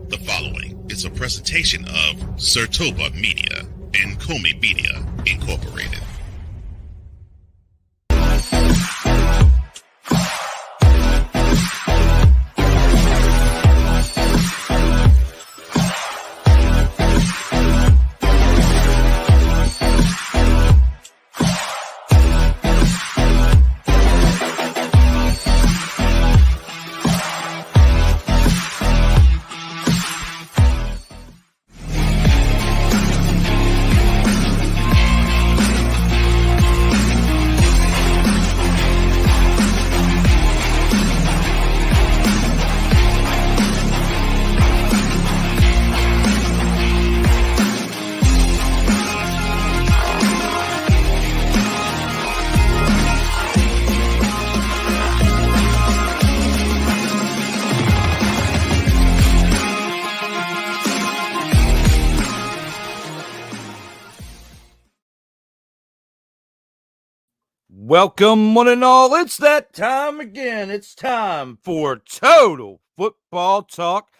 The following is a presentation of SIRTOBA Media and COMI Media Incorporated. Welcome, one and all. It's that time again. It's time for Total Football Talk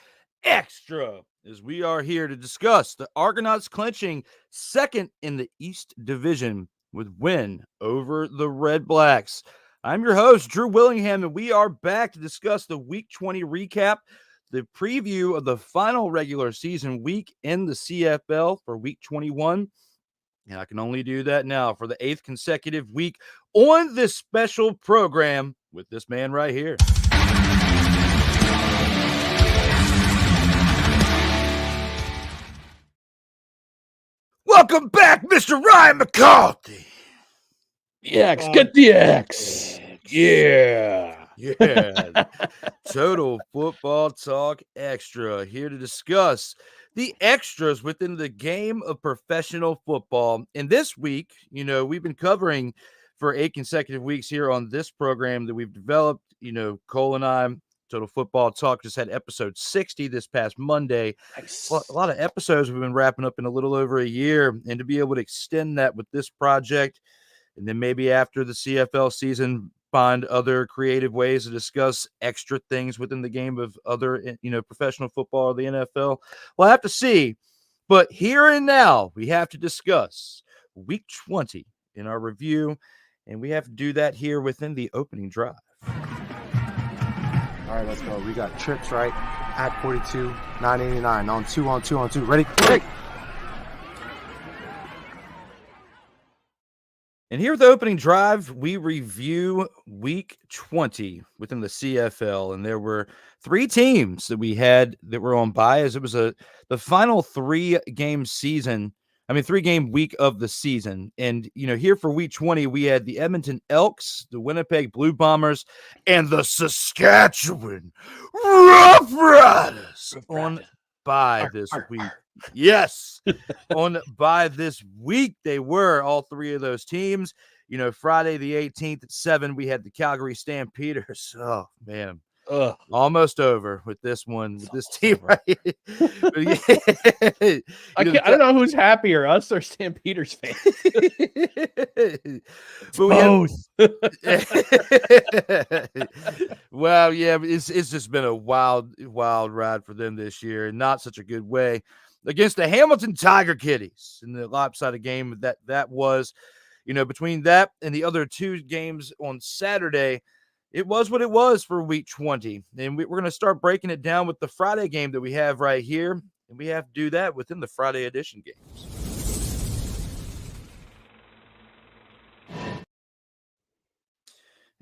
Extra, as we are here to discuss the Argonauts clinching second in the East Division with win over the Redblacks. I'm your host, Drew Willingham, and we are back to discuss the Week 20 recap, the preview of the final regular season week in the CFL for Week 21. And I can only do that now for the 8th consecutive week on this special program with this man right here. Welcome back, Mr. Ryan McCarthy. The X, get the X. Yeah. Total Football Talk Extra, here to discuss the extras within the game of professional football. And this week, we've been covering for 8 consecutive weeks here on this program that we've developed. Cole and I, Total Football Talk, just had episode 60 this past Monday. Nice. A lot of episodes we've been wrapping up in a little over a year, and to be able to extend that with this project, and then maybe after the CFL season, find other creative ways to discuss extra things within the game of other, professional football or the NFL. We'll have to see. But here and now, we have to discuss Week 20 in our review, and we have to do that here within the opening drive. All right, let's go. We got trips, right? At 42, 989. On two. Ready? And here at the opening drive, we review Week 20 within the CFL. And there were 3 teams that we had that were on bye, as it was the final 3-game week of the season. And, here for Week 20, we had the Edmonton Elks, the Winnipeg Blue Bombers, and the Saskatchewan Rough Riders on bye this week. Yes, on by this week, they were all 3 of those teams. Friday the 18th at 7, we had the Calgary Stampeders. Oh, man. Almost over with this one, with this team right here. I don't know who's happier, us or Stampeders fans. Both. Well, yeah, it's just been a wild ride for them this year, and not such a good way against the Hamilton Tiger Kitties in the lopsided game that was, between that and the other 2 games on Saturday. It was what it was for Week 20. And we're going to start breaking it down with the Friday game that we have right here. And we have to do that within the Friday edition games.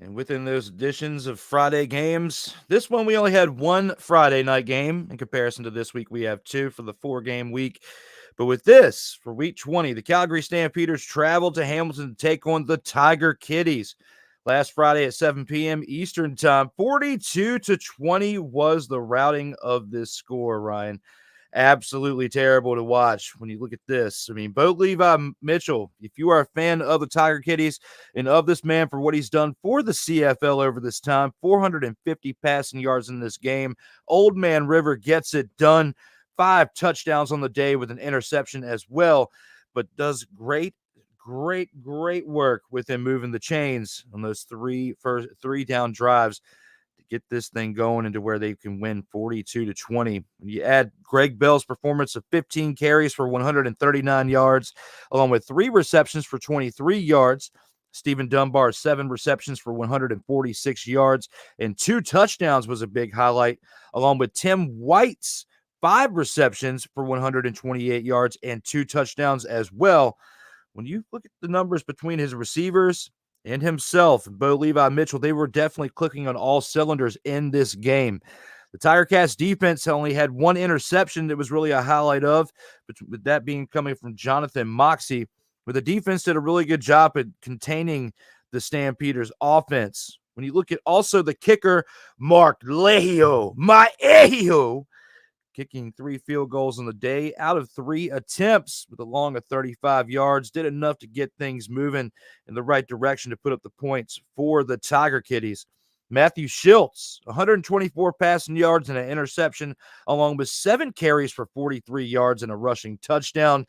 And within those editions of Friday games, this one we only had 1 Friday night game. In comparison to this week, we have 2 for the 4-game week. But with this, for Week 20, the Calgary Stampeders traveled to Hamilton to take on the Tiger Kitties. Last Friday at 7 p.m. Eastern time, 42-20 was the routing of this score, Ryan. Absolutely terrible to watch when you look at this. I mean, Bo Levi Mitchell, if you are a fan of the Tiger Kitties and of this man for what he's done for the CFL over this time, 450 passing yards in this game. Old Man River gets it done. 5 touchdowns on the day with an interception as well, but does great work with him moving the chains on those 3 down drives to get this thing going into where they can win 42-20. When you add Greg Bell's performance of 15 carries for 139 yards, along with 3 receptions for 23 yards, Stephen Dunbar's 7 receptions for 146 yards and 2 touchdowns was a big highlight, along with Tim White's 5 receptions for 128 yards and 2 touchdowns as well. When you look at the numbers between his receivers and himself, Bo Levi Mitchell, they were definitely clicking on all cylinders in this game. The Tiger Cats defense only had 1 interception that was really a highlight of, with that being coming from Jonathan Moxey. But the defense did a really good job at containing the Stampeders offense. When you look at also the kicker, Mark Lehio, kicking 3 field goals on the day out of 3 attempts with a long of 35 yards, did enough to get things moving in the right direction to put up the points for the Tiger Kitties. Matthew Schultz, 124 passing yards and an interception, along with 7 carries for 43 yards and a rushing touchdown.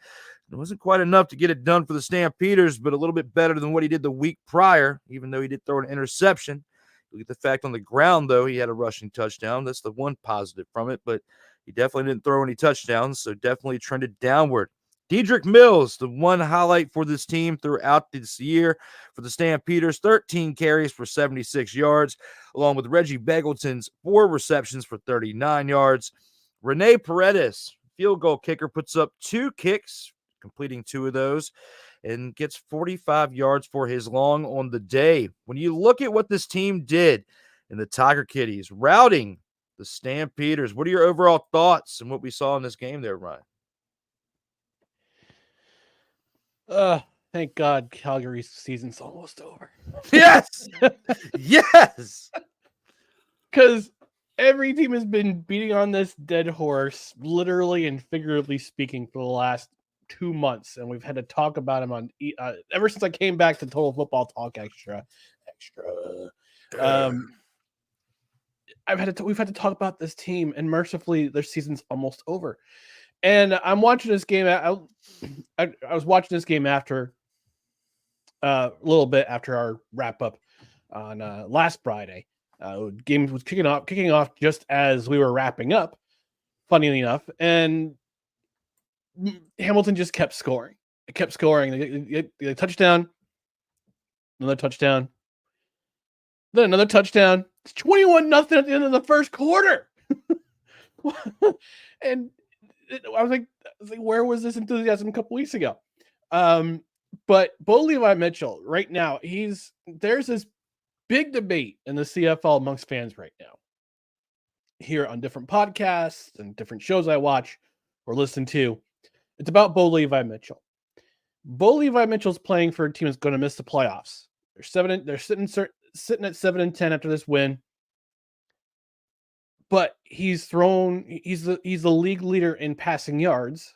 It wasn't quite enough to get it done for the Stampeders, but a little bit better than what he did the week prior, even though he did throw an interception. Look at the fact on the ground, though, he had a rushing touchdown. That's the one positive from it, but he definitely didn't throw any touchdowns, so definitely trended downward. Dedrick Mills, the one highlight for this team throughout this year for the Stampeders, 13 carries for 76 yards, along with Reggie Beggleton's 4 receptions for 39 yards. Rene Paredes, field goal kicker, puts up 2 kicks, completing 2 of those, and gets 45 yards for his long on the day. When you look at what this team did in the Tiger Kitties, routing the Stampeders, what are your overall thoughts on what we saw in this game there, Ryan? Thank God Calgary's season's almost over. Yes! Yes! Because every team has been beating on this dead horse, literally and figuratively speaking, for the last 2 months, and we've had to talk about him on ever since I came back to Total Football Talk Extra. We've had to talk about this team, and mercifully, their season's almost over. And I'm watching this game. I was watching this game after a little bit after our wrap up on last Friday. Game was kicking off just as we were wrapping up. Funny enough, and Hamilton just kept scoring. It kept scoring. They touchdown, another touchdown, then another touchdown. It's 21-0 at the end of the first quarter. And I was like, where was this enthusiasm a couple weeks ago? But Bo Levi Mitchell, right now, there's this big debate in the CFL amongst fans right now. Here on different podcasts and different shows I watch or listen to. It's about Bo Levi Mitchell. Bo Levi Mitchell's playing for a team that's going to miss the playoffs. They're sitting at 7-10 after this win. But he's the league leader in passing yards.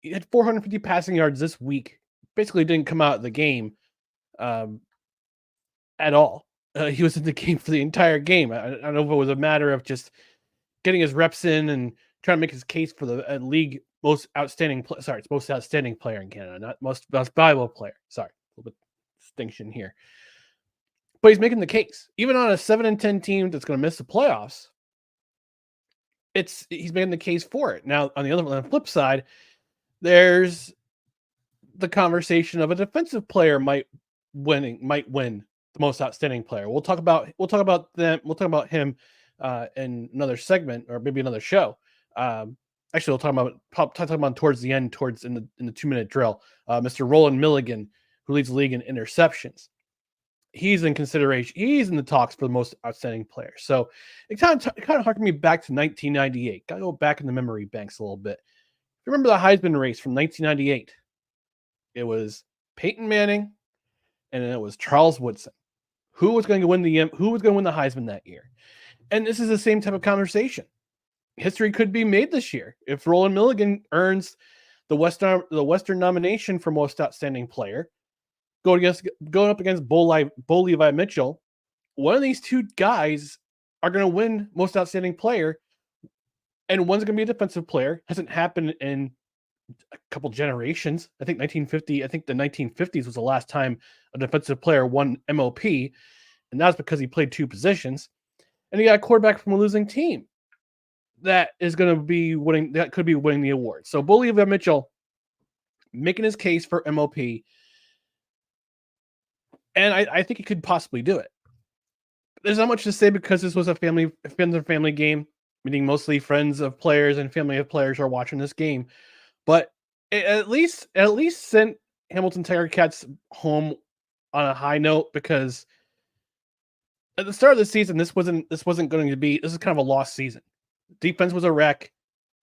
He had 450 passing yards this week. Basically didn't come out of the game at all. He was in the game for the entire game. I don't know if it was a matter of just getting his reps in and trying to make his case for the league most outstanding it's most outstanding player in Canada, not most valuable player. Sorry, a little bit distinction here. But he's making the case. Even on a 7-10 team that's going to miss the playoffs, he's making the case for it. Now, on the flip side, there's the conversation of a defensive player might win the most outstanding player. We'll talk about them. We'll talk about him in another segment or maybe another show. Actually, we'll talk about towards the end, in the 2-minute drill. Mr. Roland Milligan, who leads the league in interceptions. He's in consideration. He's in the talks for the most outstanding player. So it kind of harkened me back to 1998. Got to go back in the memory banks a little bit. Remember the Heisman race from 1998? It was Peyton Manning, and it was Charles Woodson. Who was going to win the Heisman that year? And this is the same type of conversation. History could be made this year if Roland Milligan earns the Western nomination for most outstanding player. Going up against Bo Levi Mitchell, one of these two guys are going to win most outstanding player, and one's going to be a defensive player. Hasn't happened in a couple generations. I think the 1950s was the last time a defensive player won MOP, and that's because he played 2 positions. and you got a quarterback from a losing team that is going to be winning. That could be winning the award. So Bo Levi Mitchell making his case for MOP, and I think he could possibly do it. There's not much to say because this was a family game, meaning mostly friends of players and family of players are watching this game. But it at least sent Hamilton Tiger Cats home on a high note, because at the start of the season, this wasn't going to be. This is kind of a lost season. Defense was a wreck.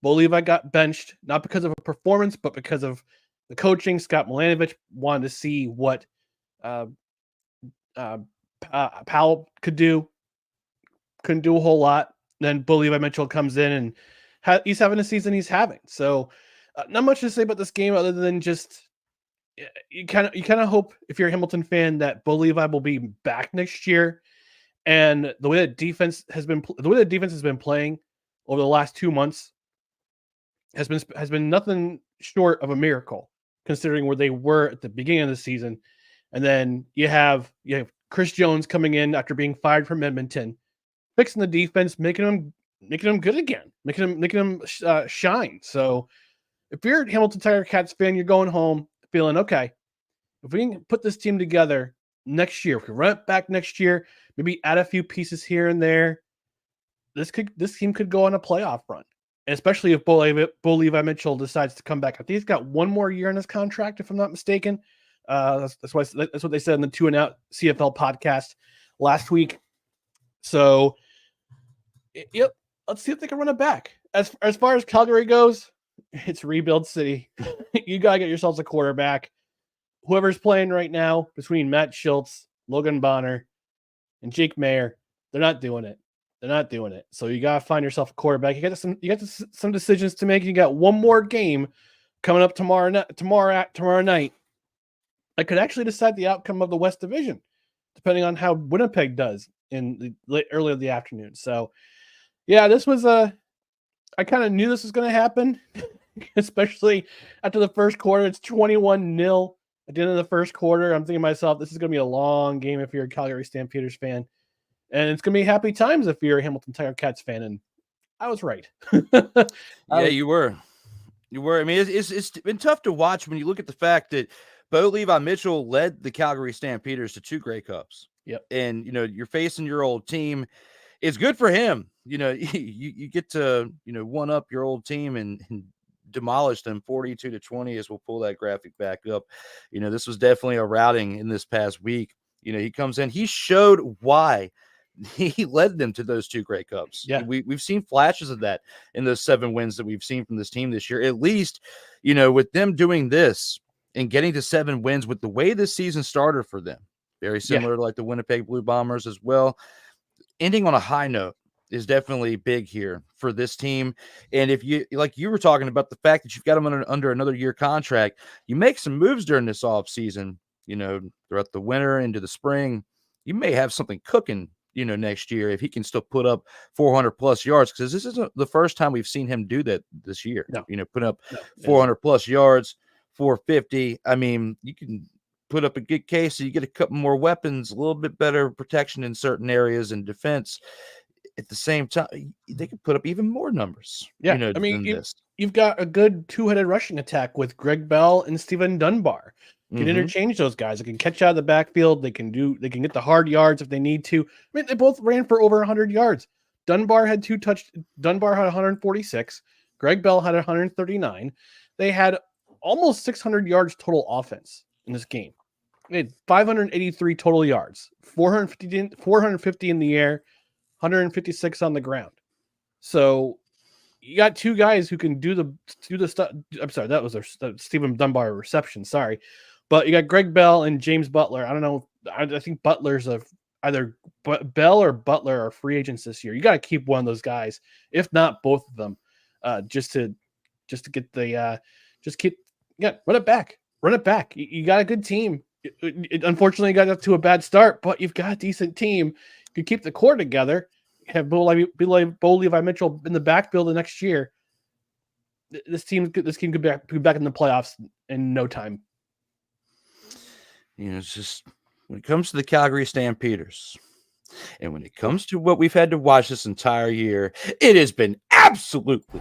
Bo Levi got benched, not because of a performance, but because of the coaching. Scott Milanovich wanted to see what Powell could do. Couldn't do a whole lot. Then Bo Levi Mitchell comes in and he's having a season he's having. So not much to say about this game other than just you kind of hope, if you're a Hamilton fan, that Bo Levi will be back next year. And the way that defense has been playing over the last 2 months has been nothing short of a miracle, considering where they were at the beginning of the season. And then you have Chris Jones coming in after being fired from Edmonton, fixing the defense, making them good again, making them shine. So if you're a Hamilton Tiger Cats fan, you're going home feeling, okay, if we can put this team together next year, if we run it back next year, maybe add a few pieces here and there, this team could go on a playoff run. And especially if Bo Levi Mitchell decides to come back. I think he's got one more year in his contract, if I'm not mistaken. That's what they said in the 2 and Out CFL podcast last week. So, yep, let's see if they can run it back. As far as Calgary goes, it's rebuild city. You gotta get yourselves a quarterback. Whoever's playing right now between Matt Schultz, Logan Bonner, and Jake Mayer, they're not doing it. So you gotta find yourself a quarterback. You got some decisions to make. You got one more game coming up tomorrow night. I could actually decide the outcome of the West Division, depending on how Winnipeg does in the early of the afternoon. So, yeah, this was I kind of knew this was going to happen, especially after the first quarter. It's 21-0 at the end of the first quarter. I'm thinking to myself, this is going to be a long game if you're a Calgary Stampeders fan, and it's going to be happy times if you're a Hamilton Tiger Cats fan. And I was right. Yeah, you were. I mean, it's been tough to watch when you look at the fact that Bo Levi Mitchell led the Calgary Stampeders to 2 Grey Cups. Yep. And, you're facing your old team. It's good for him. You get to, one up your old team and demolish them 42-20, as we'll pull that graphic back up. This was definitely a routing in this past week. He comes in, he showed why he led them to those 2 Grey Cups. Yeah. We've seen flashes of that in those 7 wins that we've seen from this team this year. At least, with them doing this and getting to 7 wins with the way this season started for them, very similar to like the Winnipeg Blue Bombers as well. Ending on a high note is definitely big here for this team. And if you, like you were talking about the fact that you've got them under another year contract, you make some moves during this off season, throughout the winter into the spring, you may have something cooking, next year, if he can still put up 400 plus yards, because this isn't the first time we've seen him do that this year. No. Put up 400 plus yards, 450. I mean, you can put up a good case, so you get a couple more weapons, a little bit better protection in certain areas and defense. At the same time, they could put up even more numbers. Yeah, I mean, you've got a good 2-headed rushing attack with Greg Bell and Steven Dunbar. You can interchange those guys. They can catch out of the backfield. They can get the hard yards if they need to. I mean, they both ran for over 100 yards. Dunbar had 146. Greg Bell had 139. They had almost 600 yards total offense in this game. They had 583 total yards, 450 in the air, 156 on the ground. So you got 2 guys who can do the stuff. I'm sorry, that was Stephen Dunbar reception. Sorry. But you got Greg Bell and James Butler. I don't know. I think Butler's either Bell or Butler are free agents this year. You got to keep one of those guys, if not both of them, just to get the run it back. Run it back. You got a good team. It unfortunately got up to a bad start, but you've got a decent team. You can keep the core together. Have Bo Levi Mitchell in the backfield the next year. This team could be back in the playoffs in no time. It's just when it comes to the Calgary Stampeders, And when it comes to what we've had to watch this entire year, it has been absolutely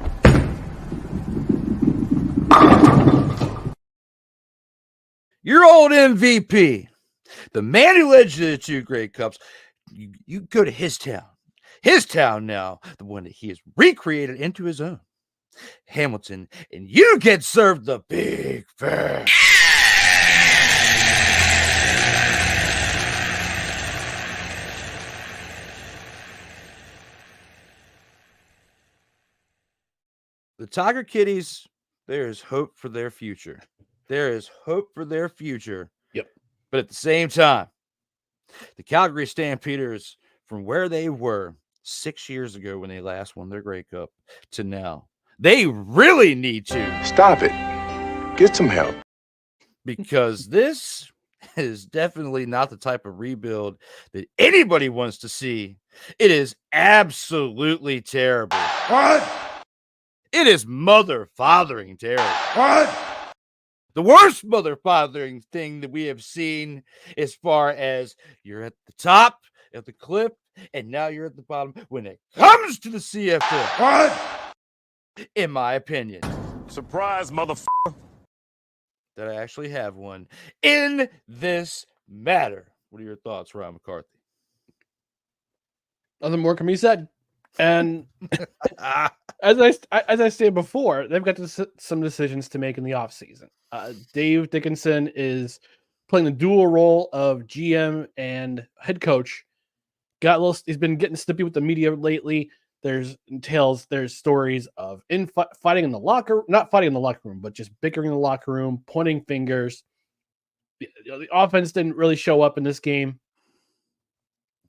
your old MVP, the man who led you to the 2 Grey Cups. You go to his town now, the one that he has recreated into his own, Hamilton, and you get served the big fare. The Tiger Kitties, there is hope for their future. There is hope for their future. Yep. But at the same time, the Calgary Stampeders, from where they were 6 years ago when they last won their Grey Cup to now, they really need to stop it. Get some help. Because this is definitely not the type of rebuild that anybody wants to see. It is absolutely terrible. What? It is mother-fathering terrible. What? The worst mother-fathering thing that we have seen as far as you're at the top of the cliff and now you're at the bottom when it comes to the CFL. What? In my opinion. Surprise, motherfucker. That I actually have one in this matter. What are your thoughts, Ryan McCarthy? Nothing more can be said. And as I stated before, they've got some decisions to make in the offseason. Dave Dickinson is playing the dual role of GM and head coach. He's been getting snippy with the media lately. There's stories of fighting in the locker, not fighting in the locker room, but just bickering in the locker room, pointing fingers. The offense didn't really show up in this game.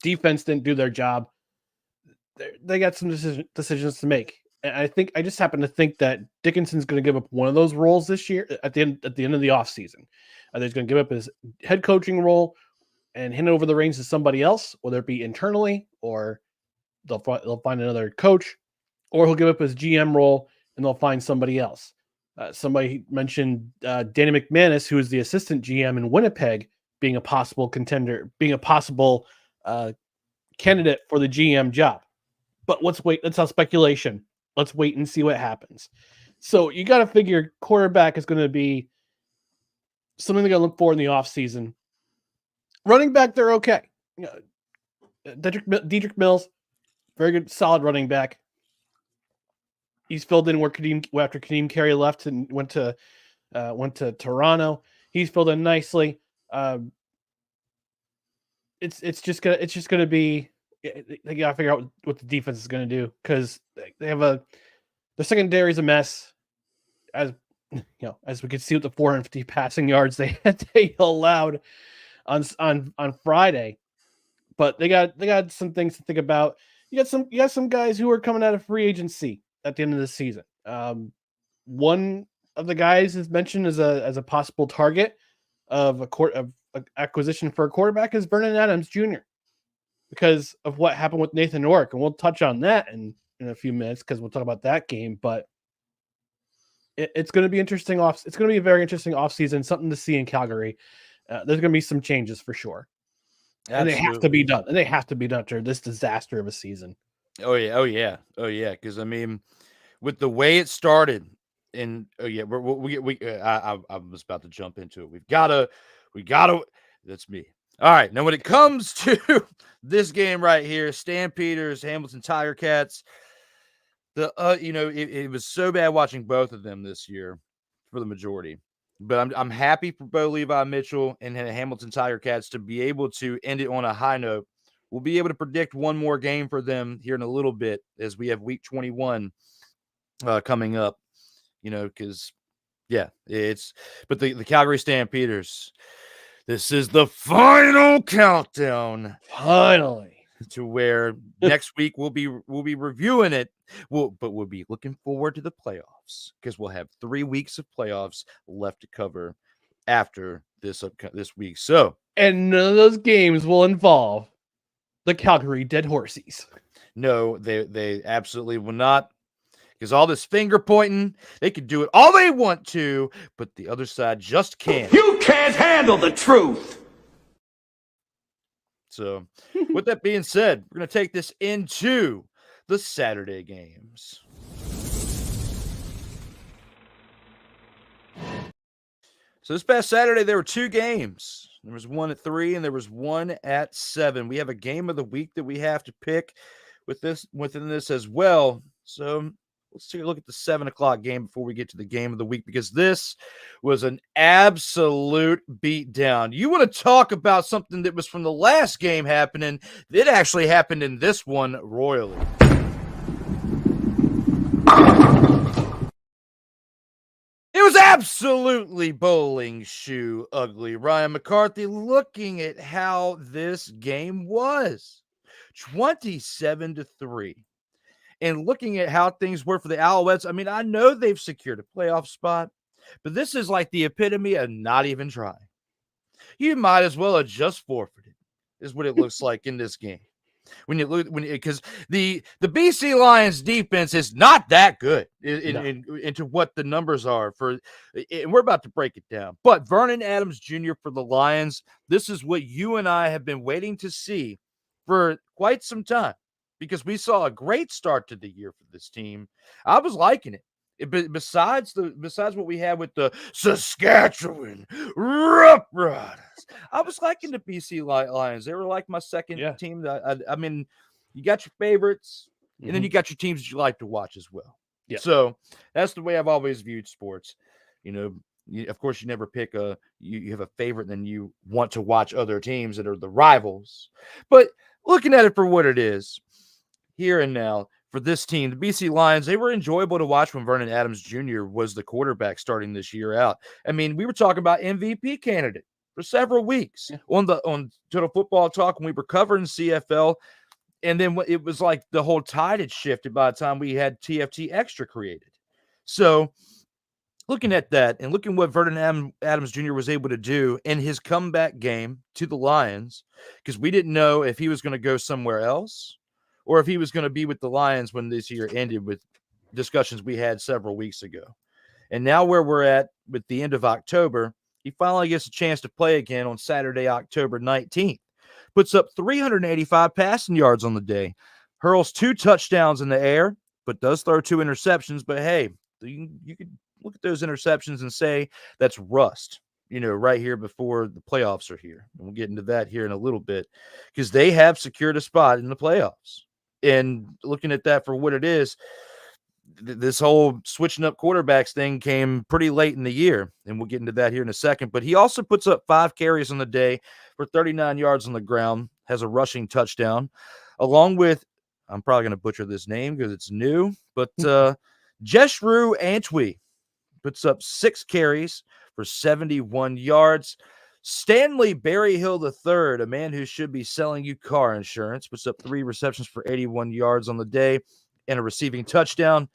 Defense didn't do their job. They got some decisions to make. And I just happen to think that Dickinson's going to give up one of those roles this year at the end of the offseason. Either he's going to give up his head coaching role and hand over the reins to somebody else, whether it be internally or they'll find another coach, or he'll give up his GM role and they'll find somebody else. Somebody mentioned Danny McManus, who is the assistant GM in Winnipeg, being a possible contender, being a possible candidate for the GM job. But let's wait. That's all speculation. Let's wait and see what happens. So you got to figure quarterback is going to be something they're going to look for in the offseason. Running back, they're okay. Dedrick Mills, very good, solid running back. He's filled in where after Kadeem Carey left and went to Toronto. He's filled in nicely. It's just gonna be. They gotta figure out what the defense is gonna do because they have the secondary is a mess. As we could see with the 450 passing yards they allowed on Friday, but they got some things to think about. You got some guys who are coming out of free agency at the end of the season. One of the guys is mentioned as a possible target of acquisition for a quarterback is Vernon Adams Jr. because of what happened with Nathan Ork, and we'll touch on that in a few minutes because we'll talk about that game. But it's going to be interesting It's going to be a very interesting offseason, something to see in Calgary. There's going to be some changes for sure. Absolutely. And they have to be done. And they have to be done after this disaster of a season. Oh yeah. Because I mean, with the way it started, and I was about to jump into it. We gotta. That's me. All right. Now, when it comes to this game right here, Stampeders, Hamilton Tiger Cats, it was so bad watching both of them this year for the majority. But I'm happy for Bo Levi Mitchell and Hamilton Tiger Cats to be able to end it on a high note. We'll be able to predict one more game for them here in a little bit as we have week 21 coming up, because but the Calgary Stampeders, this is the final countdown. Finally. To where next week we'll be reviewing it. But we'll be looking forward to the playoffs because we'll have 3 weeks of playoffs left to cover after this week. So, and none of those games will involve the Calgary Dead Horsies. No, they absolutely will not. Because all this finger pointing, they can do it all they want to, but the other side just can't. You can't handle the truth. So, with that being said, we're going to take this into the Saturday games. So this past Saturday, there were 2 games. There was one at 3 and there was one at 7. We have a game of the week that we have to pick within this as well. So let's take a look at the 7 o'clock game before we get to the game of the week, because this was an absolute beatdown. You want to talk about something that was from the last game happening, that actually happened in this one royally. It was absolutely bowling shoe ugly. Ryan McCarthy, looking at how this game was 27-3, and looking at how things were for the Alouettes. I mean, I know they've secured a playoff spot, but this is like the epitome of not even trying. You might as well have just forfeited, is what it looks like in this game. Because the BC Lions defense is not that good into what the numbers are for, and we're about to break it down. But Vernon Adams Jr. for the Lions, this is what you and I have been waiting to see for quite some time, because we saw a great start to the year for this team. I was liking it. Besides what we had with the Saskatchewan Roughriders, I was liking the BC Lions. They were like my second team. I mean, you got your favorites, and then you got your teams that you like to watch as well. Yeah. So that's the way I've always viewed sports. You know, of course, you never pick you have a favorite, and then you want to watch other teams that are the rivals. But looking at it for what it is, here and now, for this team, the BC Lions, they were enjoyable to watch when Vernon Adams Jr. was the quarterback starting this year out. I mean, we were talking about MVP candidate for several weeks on Total Football Talk when we were covering CFL, and then it was like the whole tide had shifted by the time we had TFT XTRA created. So, looking at that and looking what Vernon Adams Jr. was able to do in his comeback game to the Lions, because we didn't know if he was going to go somewhere else or if he was going to be with the Lions when this year ended, with discussions we had several weeks ago. And now where we're at with the end of October, he finally gets a chance to play again on Saturday, October 19th. Puts up 385 passing yards on the day, hurls 2 touchdowns in the air, but does throw 2 interceptions. But hey, you could look at those interceptions and say that's rust, right here before the playoffs are here. And we'll get into that here in a little bit, because they have secured a spot in the playoffs. And looking at that for what it is, this whole switching up quarterbacks thing came pretty late in the year, and we'll get into that here in a second. But he also puts up 5 carries on the day for 39 yards on the ground, has a rushing touchdown, along with, I'm probably going to butcher this name because it's new, but Jeshru Antwi puts up 6 carries for 71 yards. Stanley Berryhill III, a man who should be selling you car insurance, puts up 3 receptions for 81 yards on the day and a receiving touchdown.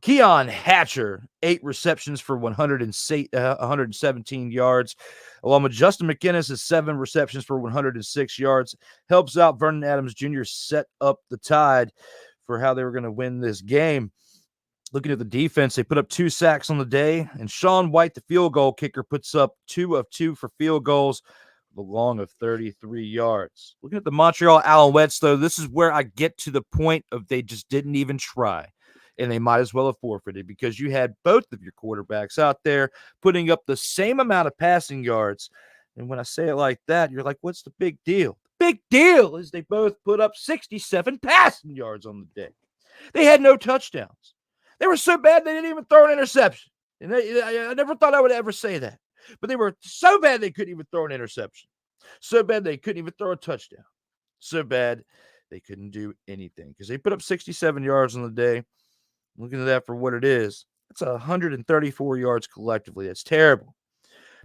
Keon Hatcher, 8 receptions for 117 yards, along with Justin McInnes is 7 receptions for 106 yards. Helps out Vernon Adams Jr. set up the Tide for how they were going to win this game. Looking at the defense, they put up 2 sacks on the day, and Sean White, the field goal kicker, puts up 2 of 2 for field goals, with a long of 33 yards. Looking at the Montreal Alouettes, though, this is where I get to the point of they just didn't even try, and they might as well have forfeited, because you had both of your quarterbacks out there putting up the same amount of passing yards. And when I say it like that, you're like, what's the big deal? The big deal is they both put up 67 passing yards on the day. They had no touchdowns. They were so bad they didn't even throw an interception. And I never thought I would ever say that. But they were so bad they couldn't even throw an interception. So bad they couldn't even throw a touchdown. So bad they couldn't do anything, because they put up 67 yards on the day. Looking at that for what it is, that's 134 yards collectively. That's terrible.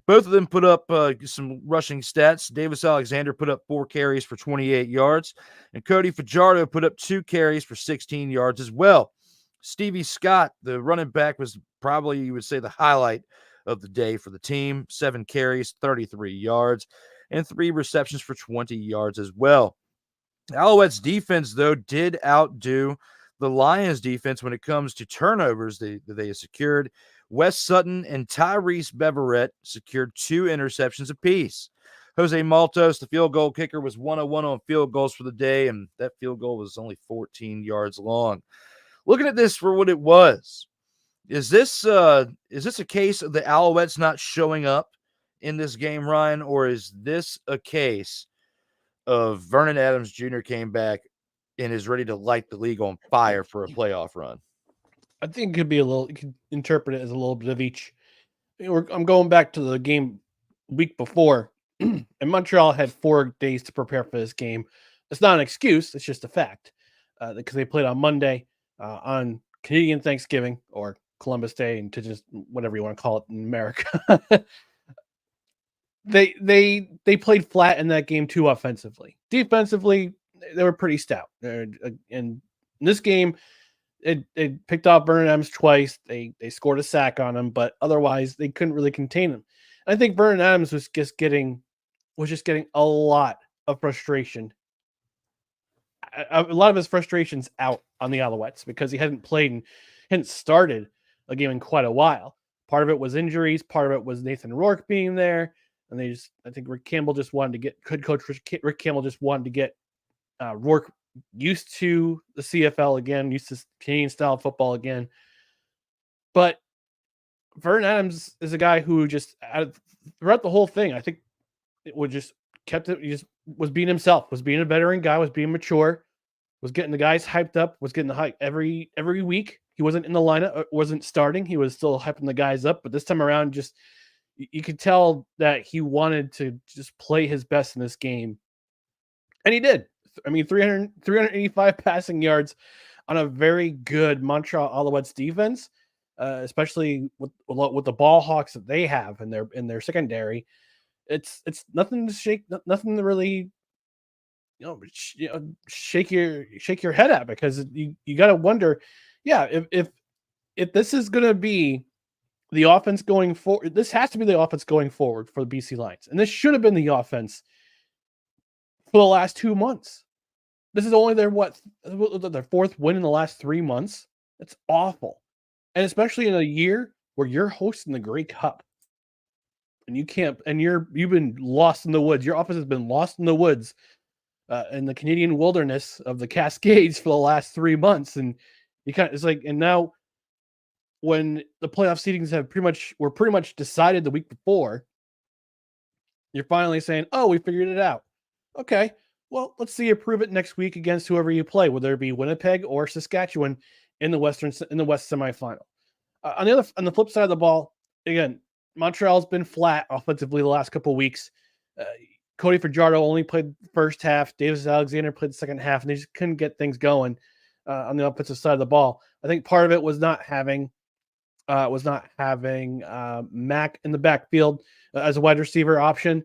Both of them put up some rushing stats. Davis Alexander put up 4 carries for 28 yards. And Cody Fajardo put up 2 carries for 16 yards as well. Stevie Scott, the running back, was probably, you would say, the highlight of the day for the team. 7 carries, 33 yards, and 3 receptions for 20 yards as well. The Alouettes defense, though, did outdo the Lions defense when it comes to turnovers they secured. Wes Sutton and Tyrese Beverett secured 2 interceptions apiece. Jose Maltos, the field goal kicker, was 101 on field goals for the day, and that field goal was only 14 yards long. Looking at this for what it was, is this a case of the Alouettes not showing up in this game, Ryan, or is this a case of Vernon Adams Jr. came back and is ready to light the league on fire for a playoff run? I think it could be you can interpret it as a little bit of each. I'm going back to the game week before, and Montreal had 4 days to prepare for this game. It's not an excuse; it's just a fact, because they played on Monday, on Canadian Thanksgiving or Columbus Day, and to just whatever you want to call it in America. They played flat in that game too offensively. Defensively, they were pretty stout. And in this game, it picked off Vernon Adams twice. They scored a sack on him, but otherwise they couldn't really contain him. I think Vernon Adams was just getting a lot of frustration. A lot of his frustrations out on the Alouettes because he hadn't played and hadn't started a game in quite a while. Part of it was injuries. Part of it was Nathan Rourke being there. And I think Rick Campbell just wanted to get, Rick Campbell just wanted to get Rourke used to the CFL again, used to Canadian style football again. But Vernon Adams is a guy who just throughout the whole thing, I think it would just kept it. He just was being himself, was being a veteran guy, was being mature, was getting the guys hyped up, was getting the hype every week. He wasn't in the lineup, wasn't starting. He was still hyping the guys up, but this time around, just you could tell that he wanted to just play his best in this game. And he did. I mean, 385 passing yards on a very good Montreal Alouettes defense, especially with the ball hawks that they have in their secondary. It's nothing to really, shake your head at, because you got to wonder, if this is going to be the offense going forward, this has to be the offense going forward for the BC Lions. And this should have been the offense for the last 2 months. This is only their 4th win in the last 3 months. It's awful. And especially in a year where you're hosting the Grey Cup. And you've been lost in the woods. Your offense has been lost in the woods in the Canadian wilderness of the Cascades for the last 3 months. And and now when the playoff seedings were pretty much decided the week before, you're finally saying, "Oh, we figured it out." Okay, well, let's see you prove it next week against whoever you play, whether it be Winnipeg or Saskatchewan in the West semifinal. On the flip side of the ball, again, Montreal's been flat offensively the last couple of weeks. Cody Fajardo only played the first half. Davis Alexander played the second half, and they just couldn't get things going on the offensive side of the ball. I think part of it was not having Mac in the backfield as a wide receiver option.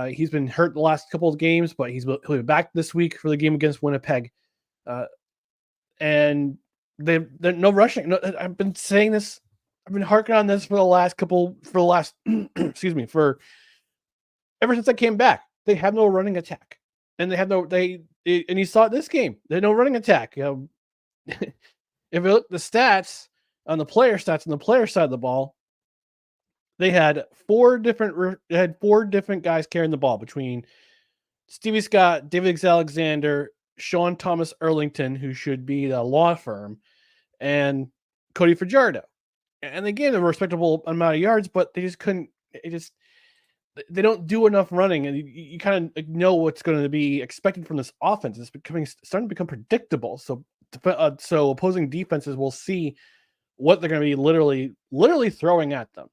He's been hurt the last couple of games, but he'll be back this week for the game against Winnipeg. And they're no rushing. No, I've been saying this. I've been harking on this for ever since I came back. They have no running attack, and and you saw it this game. They had no running attack. If you look at the stats on the player stats on the player side of the ball, they had four different guys carrying the ball between Stevie Scott, David Alexander, Sean Thomas Erlington, who should be the law firm, and Cody Fajardo. And they gave them a respectable amount of yards, but they just couldn't. They don't do enough running, and you kind of know what's going to be expected from this offense. It's starting to become predictable. So opposing defenses will see what they're going to be literally throwing at them.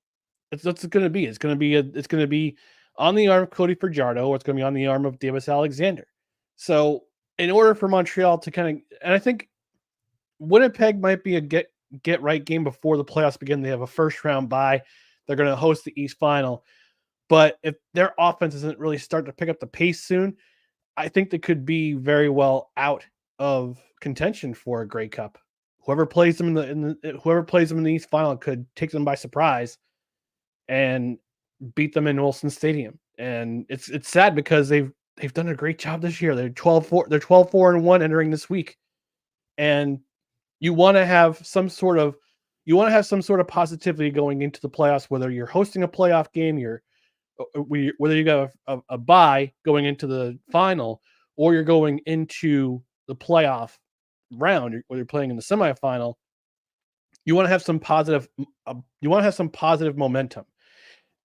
It's going to be. It's going to be on the arm of Cody Fajardo, or it's going to be on the arm of Davis Alexander. So in order for Montreal to and I think Winnipeg might be a get right game before the playoffs begin. They have a first round bye. They're going to host the East Final. But if their offense doesn't really start to pick up the pace soon, I think they could be very well out of contention for a Grey Cup. Whoever plays them in the East Final could take them by surprise and beat them in Wilson Stadium. And it's sad because they've done a great job this year. They're 12-4. They're 12-4-1 entering this week. And you want to have some sort of positivity going into the playoffs, whether you're hosting a playoff game, you're whether you got a bye going into the final or you're going into the playoff round, or you're playing in the semifinal, you want to have some positive. You want to have some positive momentum,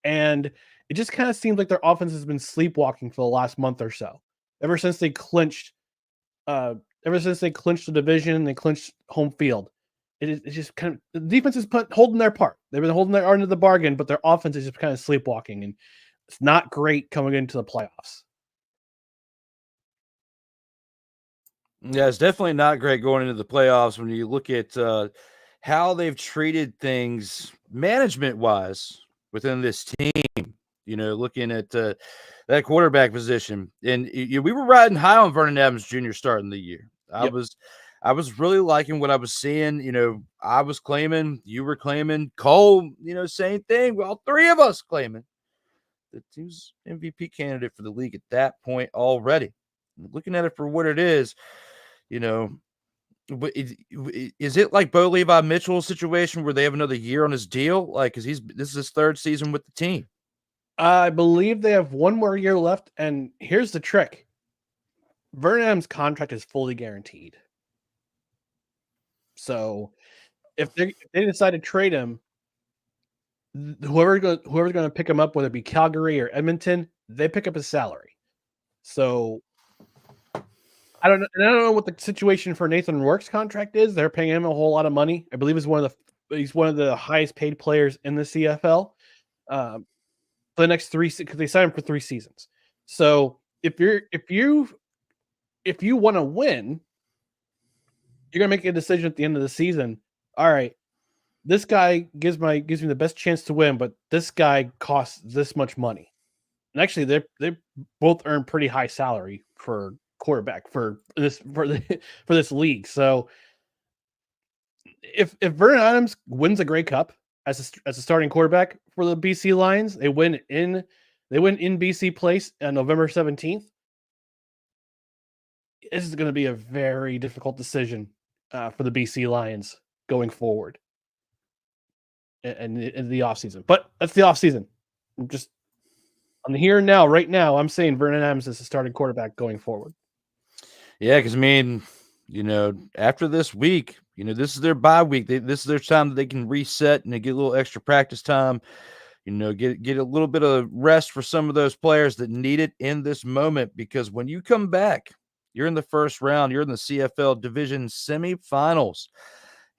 and it just kind of seems like their offense has been sleepwalking for the last month or so. Ever since they clinched the division, they clinched home field. It's just kind of the defense is holding their part. They've been holding their end of the bargain, but their offense is just kind of sleepwalking, and it's not great coming into the playoffs. Yeah, it's definitely not great going into the playoffs when you look at how they've treated things management-wise within this team. Looking at that quarterback position, and we were riding high on Vernon Adams Jr. starting the year. I was really liking what I was seeing. I was claiming, you were claiming, Cole, same thing. Well, all three of us claiming that he was MVP candidate for the league at that point already. Looking at it for what it is, but is it like Bo Levi Mitchell's situation where they have another year on his deal? Like, because this is his third season with the team. I believe they have one more year left, and here's the trick: Vernon Adams' contract is fully guaranteed. So, if they decide to trade him, whoever's going to pick him up, whether it be Calgary or Edmonton, they pick up his salary. So, I don't know what the situation for Nathan Rourke's contract is. They're paying him a whole lot of money. I believe he's one of the highest paid players in the CFL. For the next 3, because they signed him for 3 seasons. So if you want to win, you're gonna make a decision at the end of the season. All right, this guy gives me the best chance to win, but this guy costs this much money. And actually, they both earn pretty high salary for quarterback for this league. So if Vernon Adams wins a Grey Cup as a starting quarterback for the BC Lions, they win in BC Place on November 17th. This is going to be a very difficult decision for the BC Lions going forward in the offseason. But that's the offseason. On the here and now, right now, I'm saying Vernon Adams is the starting quarterback going forward. Yeah, because after this week, this is their bye week. This is their time that they can reset and they get a little extra practice time. Get a little bit of rest for some of those players that need it in this moment, because when you come back, you're in the first round. You're in the CFL division semifinals,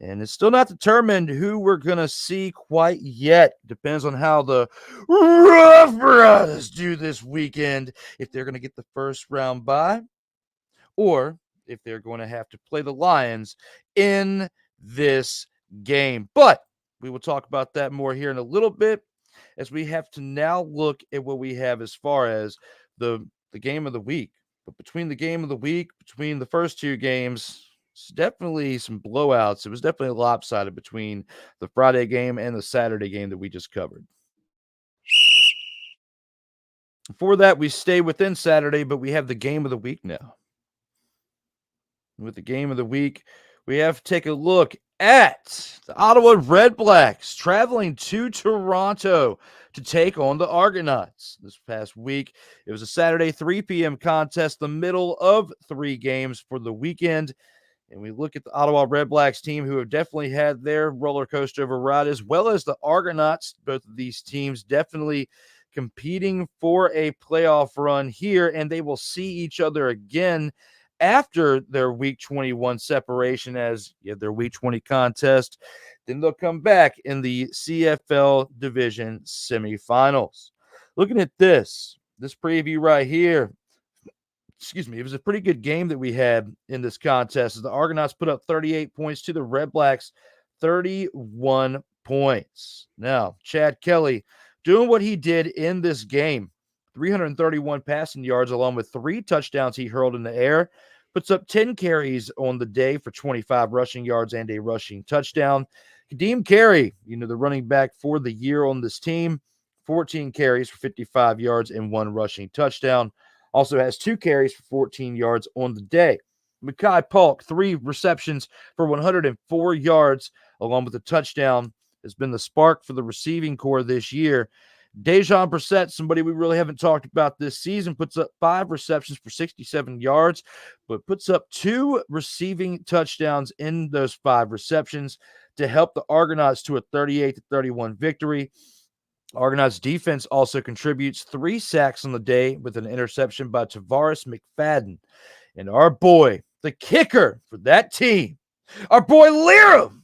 and it's still not determined who we're going to see quite yet. Depends on how the Rough Riders do this weekend, if they're going to get the first round bye, or if they're going to have to play the Lions in this game. But we will talk about that more here in a little bit, as we have to now look at what we have as far as the game of the week. But between the game of the week, between the first 2 games, it's definitely some blowouts. It was definitely lopsided between the Friday game and the Saturday game that we just covered. Before that, we stay within Saturday, but we have the game of the week now. With the game of the week, we have to take a look at the Ottawa Redblacks traveling to Toronto to take on the Argonauts. This past week, it was a Saturday 3 p.m. contest, the middle of 3 games for the weekend. And we look at the Ottawa Redblacks team, who have definitely had their roller coaster of a ride, as well as the Argonauts. Both of these teams definitely competing for a playoff run here, and they will see each other again after their Week 21 separation, as you have their Week 20 contest. Then they'll come back in the CFL division semifinals. Looking at this preview right here, it was a pretty good game that we had in this contest. The Argonauts put up 38 points to the Redblacks 31 points. Now, Chad Kelly doing what he did in this game. 331 passing yards, along with 3 touchdowns he hurled in the air. Puts up 10 carries on the day for 25 rushing yards and a rushing touchdown. Kadeem Carey, the running back for the year on this team, 14 carries for 55 yards and 1 rushing touchdown. Also has 2 carries for 14 yards on the day. Mekhi Polk, 3 receptions for 104 yards, along with a touchdown, has been the spark for the receiving core this year. Dejan Brissett, somebody we really haven't talked about this season, puts up 5 receptions for 67 yards, but puts up 2 receiving touchdowns in those 5 receptions to help the Argonauts to a 38-31 victory. Argonauts defense also contributes 3 sacks on the day with an interception by Tavares McFadden. And our boy, the kicker for that team, our boy Liram,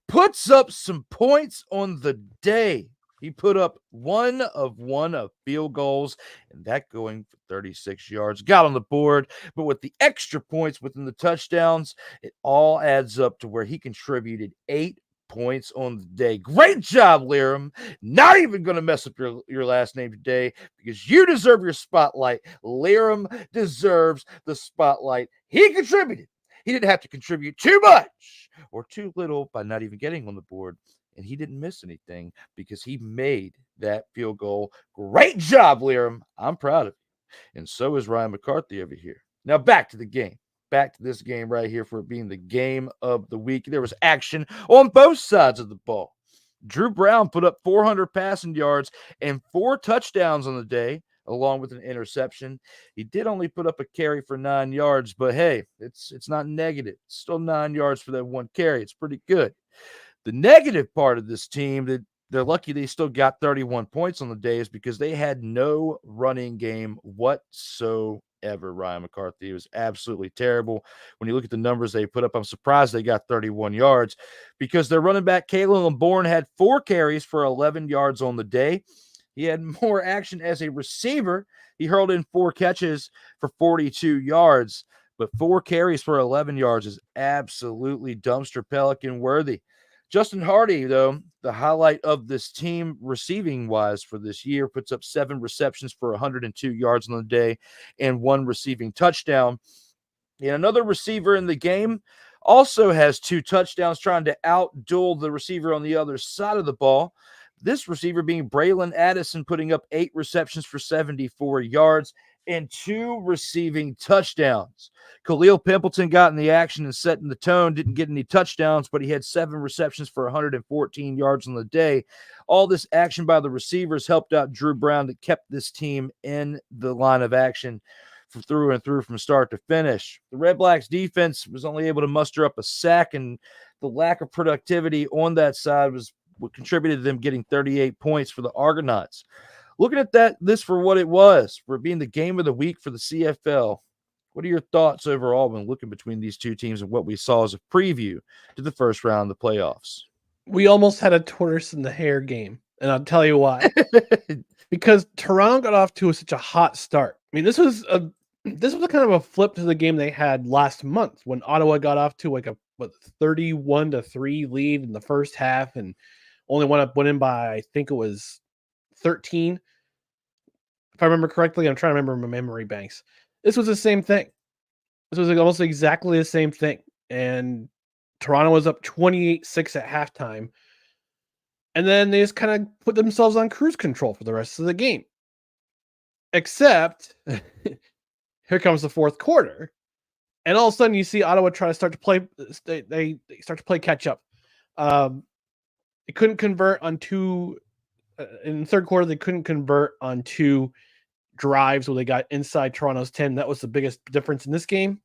puts up some points on the day. He put up 1 of field goals, and that going for 36 yards. Got on the board, but with the extra points within the touchdowns, it all adds up to where he contributed 8 points on the day. Great job, Liram. Not even going to mess up your last name today because you deserve your spotlight. Liram deserves the spotlight. He contributed. He didn't have to contribute too much or too little by not even getting on the board. And he didn't miss anything because he made that field goal. Great job, Liram. I'm proud of you. And so is Ryan McCarthy over here. Now back to the game. Back to this game right here for it being the game of the week. There was action on both sides of the ball. Drew Brown put up 400 passing yards and 4 touchdowns on the day, along with an interception. He did only put up a carry for 9 yards, but hey, it's not negative. It's still 9 yards for that 1 carry. It's pretty good. The negative part of this team, that they're lucky they still got 31 points on the day, is because they had no running game whatsoever. Ryan McCarthy, it was absolutely terrible. When you look at the numbers they put up, I'm surprised they got 31 yards because their running back, Kalen Bourne, had 4 carries for 11 yards on the day. He had more action as a receiver. He hurled in 4 catches for 42 yards, but 4 carries for 11 yards is absolutely dumpster Pelican worthy. Justin Hardy, though, the highlight of this team receiving-wise for this year, puts up 7 receptions for 102 yards on the day and 1 receiving touchdown. And another receiver in the game also has 2 touchdowns, trying to outduel the receiver on the other side of the ball. This receiver being Braylon Addison, putting up 8 receptions for 74 yards and 2 receiving touchdowns. Khalil Pimpleton got in the action and setting the tone, didn't get any touchdowns, but he had 7 receptions for 114 yards on the day. All this action by the receivers helped out Drew Brown, that kept this team in the line of action through and through from start to finish. The Redblacks defense was only able to muster up a sack, and the lack of productivity on that side was what contributed to them getting 38 points for the Argonauts. Looking at this for what it was, for being the game of the week for the CFL, what are your thoughts overall when looking between these two teams and what we saw as a preview to the first round of the playoffs? We almost had a tortoise in the hare game, and I'll tell you why. Because Toronto got off to such a hot start. I mean, this was a kind of a flip to the game they had last month when Ottawa got off to like a 31-3 lead in the first half and only went in by, I think it was 13. If I remember correctly, I'm trying to remember my memory banks. This was the same thing. This was almost exactly the same thing. And Toronto was up 28-6 at halftime. And then they just kind of put themselves on cruise control for the rest of the game. Except, here comes the fourth quarter. And all of a sudden, you see Ottawa try to start to play. They start to play catch up. They couldn't convert on 2. In the third quarter, they couldn't convert on 2 drives where they got inside Toronto's 10. That was the biggest difference in this game.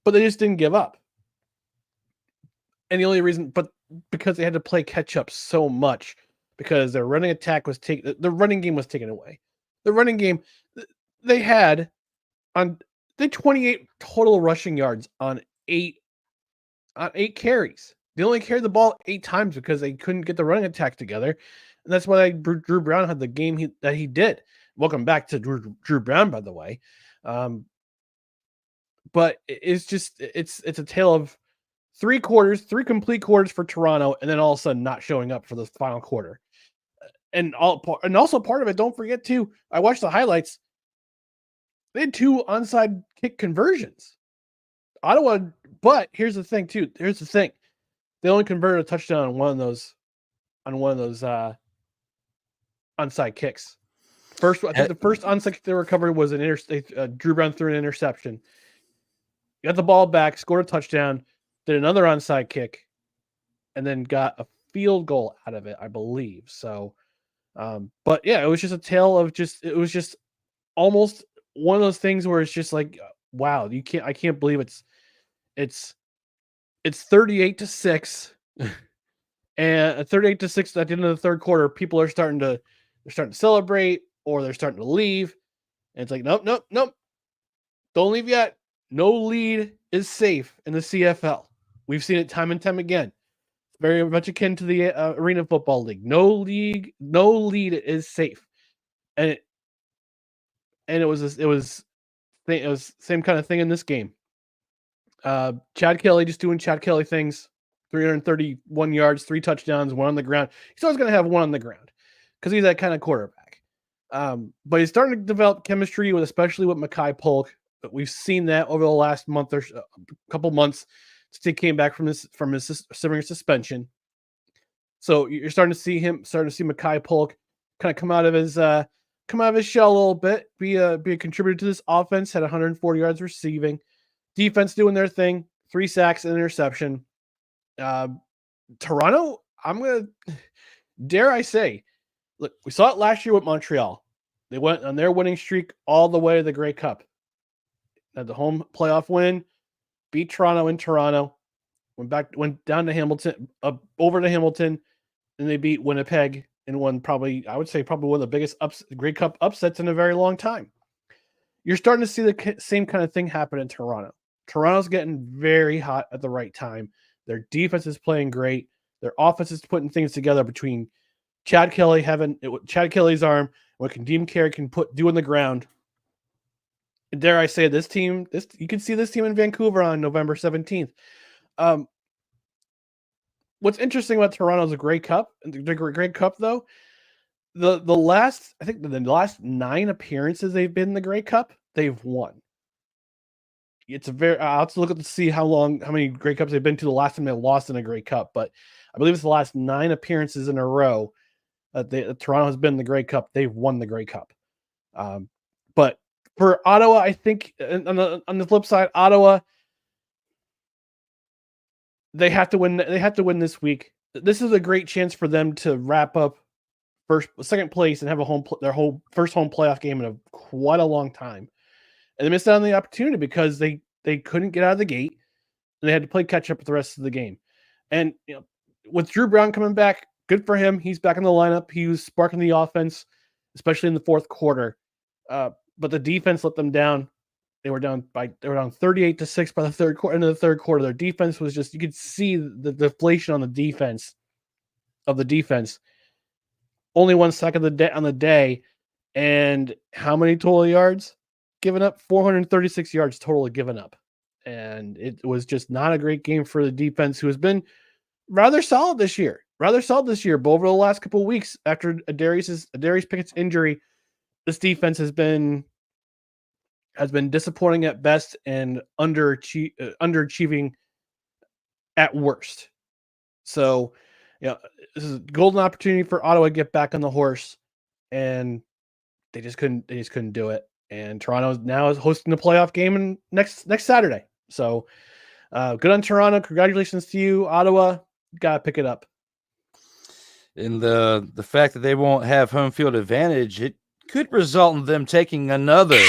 But they just didn't give up. And the only reason, but because they had to play catch up so much, because their running attack was taken, the running game was taken away. The running game, they had 28 total rushing yards on 8 carries. They only carried the ball 8 times because they couldn't get the running attack together. And that's why Drew Brown had the game that he did. Welcome back to Drew Brown, by the way. But it's a tale of 3 complete quarters for Toronto, and then all of a sudden not showing up for the final quarter. And also part of it, don't forget too, I watched the highlights. They had 2 onside kick conversions. Ottawa, but here's the thing too. Here's the thing. They only converted a touchdown on one of those onside kicks. I think the first onside kick they recovered was Drew Brown threw an interception. Got the ball back, scored a touchdown, did another onside kick, and then got a field goal out of it, I believe. So But yeah, it was just a tale of it was just almost one of those things where it's just like, wow, I can't believe it's 38-6 and 38-6 at the end of the third quarter. People are starting to celebrate, or they're starting to leave. And it's like, nope. Don't leave yet. No lead is safe in the CFL. We've seen it time and time again. Very much akin to the Arena Football League. No lead is safe. And it was same kind of thing in this game. Chad Kelly just doing Chad Kelly things. 331 yards, 3 touchdowns, 1 on the ground. He's always going to have 1 on the ground because he's that kind of quarterback. But he's starting to develop chemistry especially with Mackay Polk. But we've seen that over the last month or couple months since he came back from his severe suspension. So you're starting to see Mackay Polk kind of come out of his shell a little bit, be a contributor to this offense. Had 140 yards receiving, defense doing their thing, 3 sacks and interception. Toronto, dare I say, look, we saw it last year with Montreal. They went on their winning streak all the way to the Grey Cup. Had the home playoff win, beat Toronto in Toronto, went down to Hamilton, over to Hamilton, and they beat Winnipeg and won probably one of the biggest Grey Cup upsets in a very long time. You're starting to see the same kind of thing happen in Toronto. Toronto's getting very hot at the right time. Their defense is playing great. Their offense is putting things together between Chad Kelly Chad Kelly's arm, what Kadeem Carey can do on the ground. And dare I say, this team, you can see this team in Vancouver on November 17th. What's interesting about Toronto's Grey Cup, though, the last 9 appearances they've been in the Grey Cup, they've won. I'll have to look at to see how many Grey Cups they've been to the last time they lost in a Grey Cup, but I believe it's the last 9 appearances in a row that Toronto has been in the Grey Cup. They've won the Grey Cup. But for Ottawa, I think on the flip side, Ottawa, they have to win. They have to win this week. This is a great chance for them to wrap up second place and have their whole first home playoff game in quite a long time. And they missed out on the opportunity because they couldn't get out of the gate, and they had to play catch up with the rest of the game. And with Drew Brown coming back, good for him. He's back in the lineup. He was sparking the offense, especially in the fourth quarter. But the defense let them down. They were down 38-6 by the end of the third quarter. Their defense was just, you could see the deflation on the defense. Only 1 sack on the day, and how many total yards given up? 436 yards total given up. And it was just not a great game for the defense, who has been rather solid this year. But over the last couple of weeks, after Darius Pickett's injury, this defense has been disappointing at best and underachieving at worst. So, this is a golden opportunity for Ottawa to get back on the horse, and they just couldn't do it. And Toronto now is hosting the playoff game next Saturday. So, good on Toronto. Congratulations to you, Ottawa. Got to pick it up. And the fact that they won't have home field advantage, it could result in them taking another.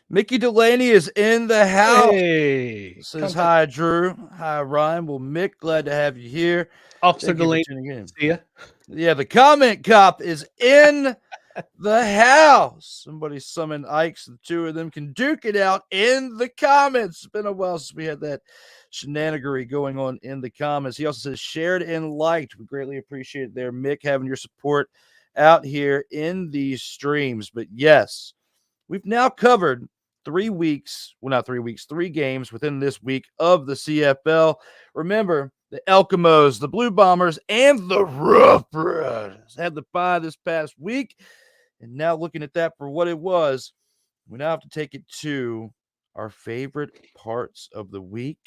Mickey Delaney is in the house. Hey, says hi, Drew. Hi, Ryan. Well, Mick, glad to have you here. Officer Delaney, see ya. Yeah, the comment cop is in the house. Somebody summon Ike so the two of them can duke it out in the comments. It's been a while since we had that shenanigery going on in the comments. He also says shared and liked. We greatly appreciate it there, Mick, having your support out here in these streams. But yes, we've now covered 3 games within this week of the CFL. Remember, the Elkimos, the Blue Bombers, and the Rough Riders had the bye this past week. And now looking at that for what it was, we now have to take it to our favorite parts of the week,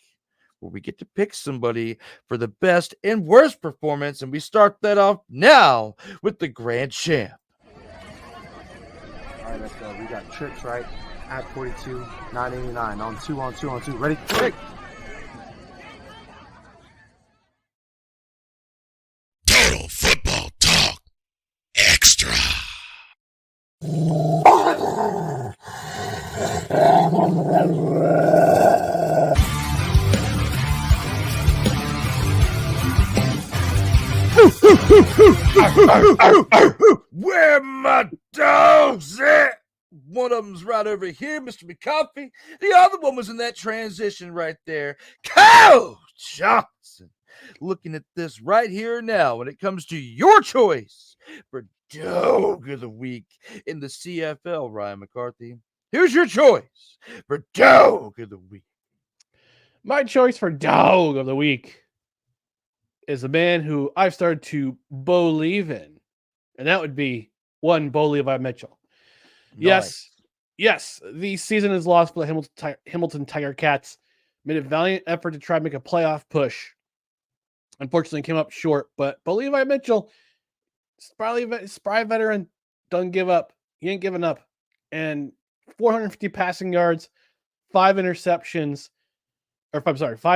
where we get to pick somebody for the best and worst performance. And we start that off now with the Grand Champ. All right, let's go. We got trips, right? at 42, 989 on two. Ready? Quick! Total Football Talk Extra. Where my dogs at? One of them's right over here, Mr. McCarthy. The other one was in that transition right there. Kyle Johnson. Looking at this right here now when it comes to your choice for Dog of the Week in the CFL, Ryan McCarthy. Here's your choice for Dog of the Week. My choice for Dog of the Week is a man who I've started to believe in, and that would be one Bo Levi Mitchell. Nice. Yes, the season is lost for the Hamilton Tiger Cats. Made a valiant effort to try to make a playoff push. Unfortunately, came up short, but Bo Levi Mitchell, spry veteran, doesn't give up. He ain't giving up. And 450 passing yards, 5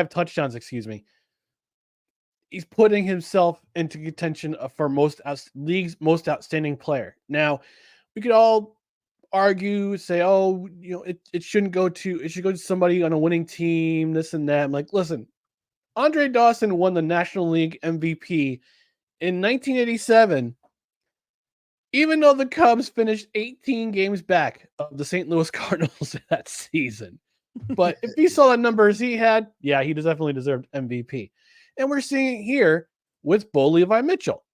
touchdowns, excuse me. He's putting himself into contention for league's most outstanding player. Now, we could all argue, say, oh, it should go to somebody on a winning team, this and that. I'm like, listen, Andre Dawson won the National League MVP in 1987, even though the Cubs finished 18 games back of the St. Louis Cardinals that season. But if you saw the numbers he had, yeah, he definitely deserved MVP. And we're seeing it here with Bo Levi Mitchell.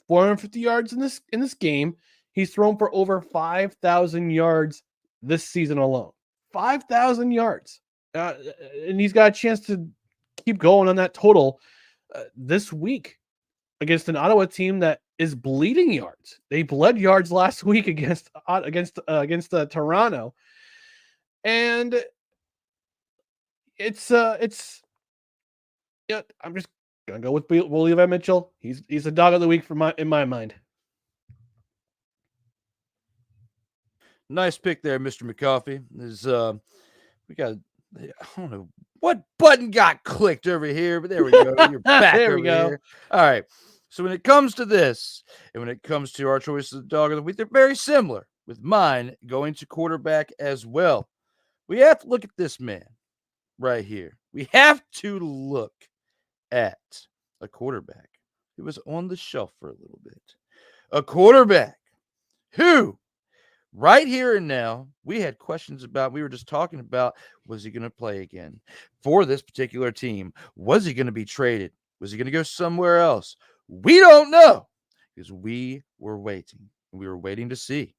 450 yards in this game. He's thrown for over 5,000 yards this season alone. 5,000 yards. And he's got a chance to keep going on that total this week against an Ottawa team that is bleeding yards. They bled yards last week against Toronto. And I'm just gonna go with Bo Levi Mitchell. He's the dog of the week in my mind. Nice pick there, Mr. McCarthy. We got, I don't know what button got clicked over here, but there we go. You're back there over we go. here. All right. So when it comes to this, and when it comes to our choices of dog of the week, they're very similar, with mine going to quarterback as well. We have to look at this man right here. We have to look at a quarterback who was on the shelf for a little bit. A quarterback who, right here and now, we had questions about. We were just talking about, was he going to play again for this particular team? Was he going to be traded? Was he going to go somewhere else? We don't know, because we were waiting. We were waiting to see.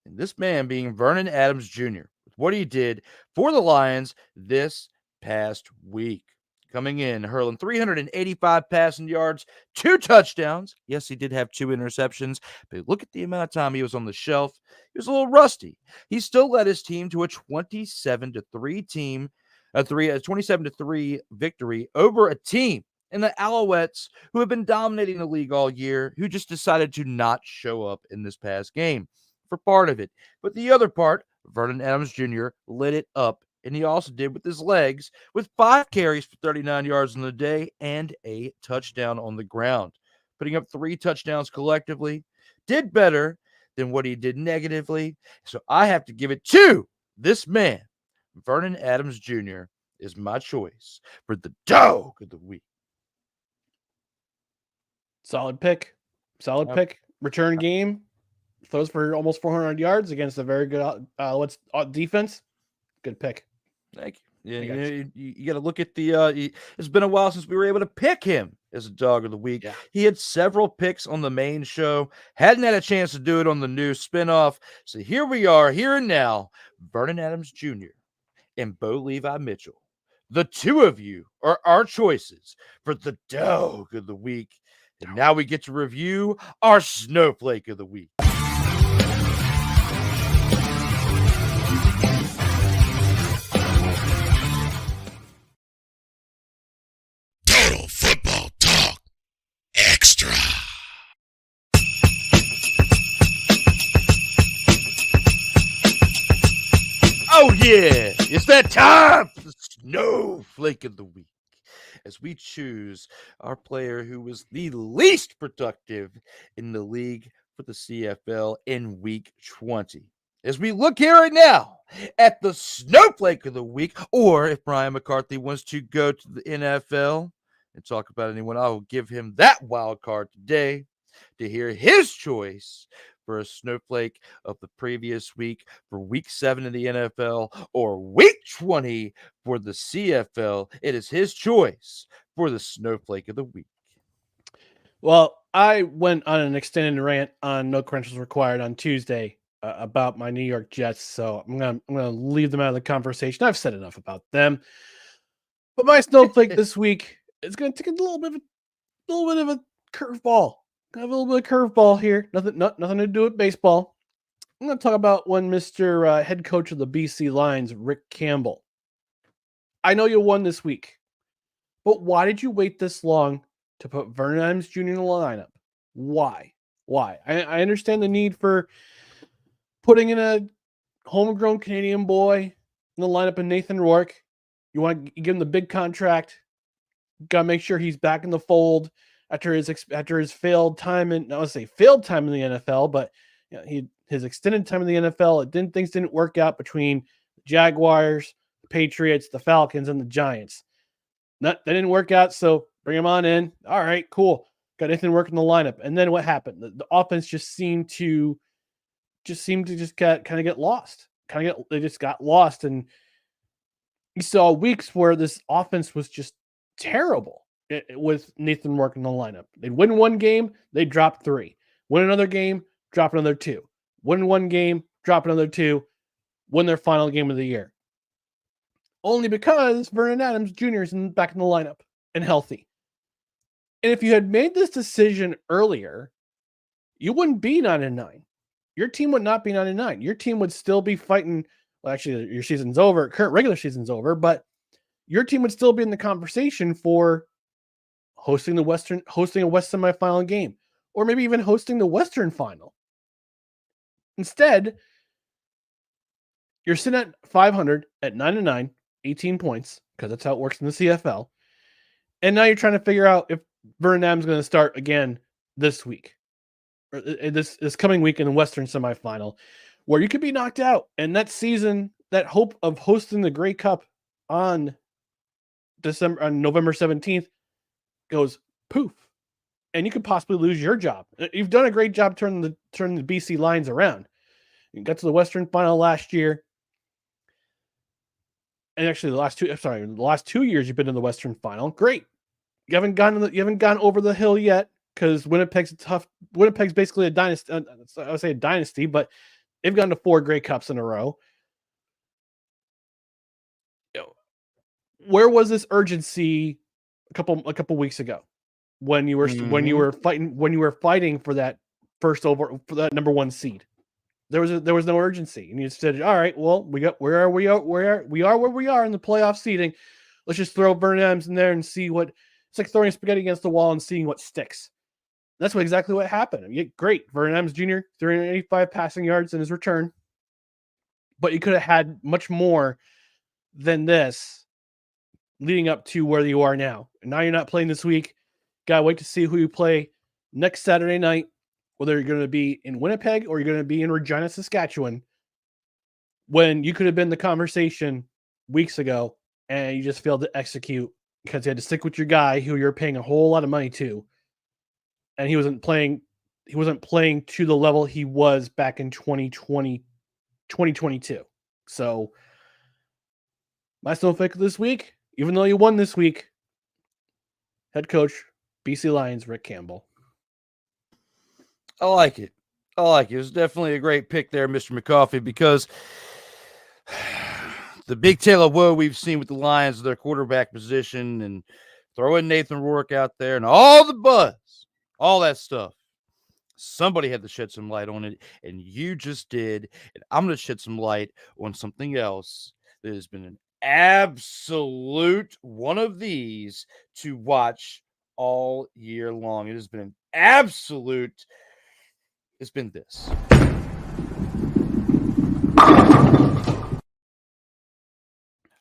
And this man being Vernon Adams Jr., with what he did for the Lions this past week. Coming in, hurling 385 passing yards, 2 touchdowns. Yes, he did have 2 interceptions, but look at the amount of time he was on the shelf. He was a little rusty. He still led his team to a 27-3 victory over a team in the Alouettes, who have been dominating the league all year, who just decided to not show up in this past game for part of it. But the other part, Vernon Adams Jr. lit it up. And he also did with his legs, with 5 carries for 39 yards on the day and a touchdown on the ground, putting up 3 touchdowns collectively. Did better than what he did negatively. So I have to give it to this man. Vernon Adams Jr. is my choice for the dog of the week. Solid pick. Pick. Return game. Throws for almost 400 yards against a very good defense. Good pick. Thank you. Yeah, you got to look at the. It's been a while since we were able to pick him as a dog of the week. Yeah. He had several picks on the main show. Hadn't had a chance to do it on the new spinoff. So here we are, here and now. Vernon Adams Jr. and Bo Levi Mitchell. The two of you are our choices for the dog of the week. And now we get to review our snowflake of the week. Total Football Talk Extra. Yeah, it's that time for the snowflake of the week, as we choose our player who was the least productive in the league for the CFL in week 20. As we look here right now at the snowflake of the week, or if Brian McCarthy wants to go to the NFL and talk about anyone, I will give him that wild card today to hear his choice for a snowflake of the previous week for week 7 in the NFL or week 20 for the CFL. It is his choice for the snowflake of the week. Well, I went on an extended rant on No Credentials Required on Tuesday about my New York Jets, so I'm gonna leave them out of the conversation. I've said enough about them. But my snowflake this week is gonna take a little bit of a curveball. Have a little bit of curveball here. Nothing to do with baseball. I'm going to talk about when Mr. Head coach of the BC Lions, Rick Campbell. I know you won this week, but why did you wait this long to put Vernon Adams Jr. in the lineup? Why? I understand the need for putting in a homegrown Canadian boy in the lineup in Nathan Rourke. You want to give him the big contract. Got to make sure he's back in the fold after his failed time in, I would say failed time in the NFL, but you know, his extended time in the NFL, things didn't work out between the Jaguars, the Patriots, the Falcons, and the Giants. That didn't work out, so bring him on in. All right, cool. Got Nathan working the lineup, and then what happened? The offense just seemed to kind of get lost. They just got lost, and you saw weeks where this offense was just terrible. With Nathan Rourke in the lineup. They'd win one game, they'd drop 3. Win another game, drop another 2. Win one game, drop another 2. Win their final game of the year. Only because Vernon Adams Jr. is back in the lineup and healthy. And if you had made this decision earlier, you wouldn't be 9-9. Your team would not be 9-9. Your team would still be fighting. Well, actually, your season's over. Current regular season's over, but your team would still be in the conversation for hosting a West semifinal game, or maybe even hosting the Western final. Instead, you're sitting at 500 at 9-9, 18 points, because that's how it works in the CFL. And now you're trying to figure out if Vernon Adams is going to start again this week, or this coming week in the Western semifinal, where you could be knocked out. And that season, that hope of hosting the Grey Cup on November 17th goes poof, and you could possibly lose your job. You've done a great job turning the BC Lions around. You got to the Western final last year, and actually the last 2 years you've been in the Western final. Great. You haven't gone over the hill yet because Winnipeg's tough. Winnipeg's basically a dynasty. I would say a dynasty, but they've gone to 4 Grey Cups in a row. Where was this urgency a couple weeks ago when you were fighting for that number 1 seed? There was no urgency, and you said, all right, well, we are where we are in the playoff seeding. Let's just throw Vernon Adams in there and see what it's like, throwing spaghetti against the wall and seeing what sticks. That's exactly what happened. Great, Vernon Adams Jr. 385 passing yards in his return, but you could have had much more than this leading up to where you are now. And now you're not playing this week. Gotta wait to see who you play next Saturday night, whether you're going to be in Winnipeg or you're going to be in Regina, Saskatchewan, when you could have been the conversation weeks ago and you just failed to execute because you had to stick with your guy who you're paying a whole lot of money to. And he wasn't playing to the level he was back in 2022. So my snowflake this week, even though you won this week, head coach, BC Lions, Rick Campbell. I like it. It was definitely a great pick there, Mr. McCarthy, because the big tale of woe we've seen with the Lions, their quarterback position, and throwing Nathan Rourke out there and all the buzz, all that stuff. Somebody had to shed some light on it, and you just did. And I'm going to shed some light on something else that has been an absolute one of these to watch all year long. It has been an absolute. It's been this.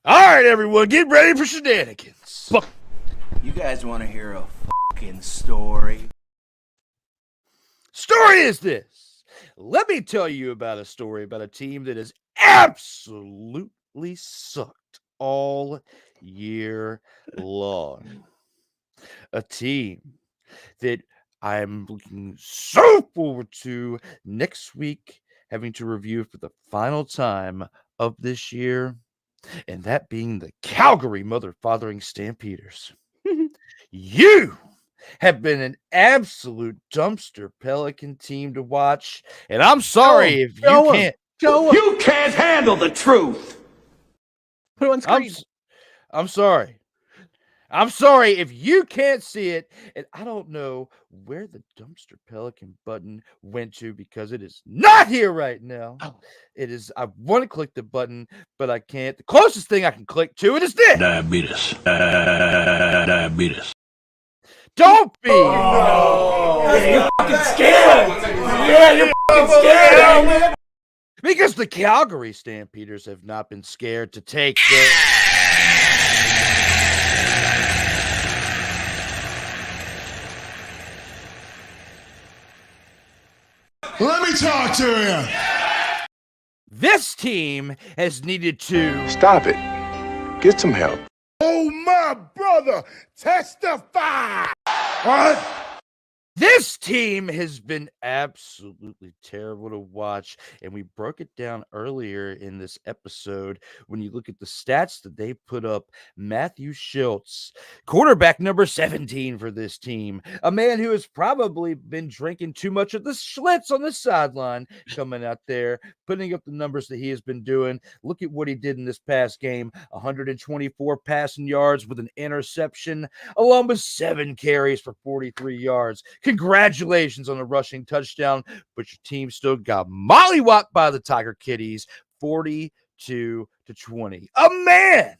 All right, everyone, get ready for shenanigans. You guys want to hear a fucking story? Story is this. Let me tell you about a story about a team that has absolutely sucked all year long. A team that I'm looking so forward to next week having to review for the final time of this year, and that being the Calgary mother-fathering Stampeders. You have been an absolute dumpster Pelican team to watch, and I'm sorry if you can't. You can't handle the truth. Put it on screen. I'm sorry. I'm sorry if you can't see it, and I don't know where the dumpster Pelican button went to because it is not here right now. It is. I want to click the button, but I can't. The closest thing I can click to it is this. Diabetes. Diabetes. Don't be. You're fucking scared! Yeah, you're fucking scared! Because the Calgary Stampeders have not been scared to take the. Let me talk to you. This team has needed to. Stop it. Get some help. Oh, my brother, testify. What? This team has been absolutely terrible to watch, and we broke it down earlier in this episode. When you look at the stats that they put up, Matthew Schultz, quarterback number 17 for this team, a man who has probably been drinking too much of the Schlitz on the sideline, coming out there, putting up the numbers that he has been doing. Look at what he did in this past game, 124 passing yards with an interception, along with 7 carries for 43 yards. Congratulations on the rushing touchdown, but your team still got mollywopped by the Tiger Kitties, 42-20. A man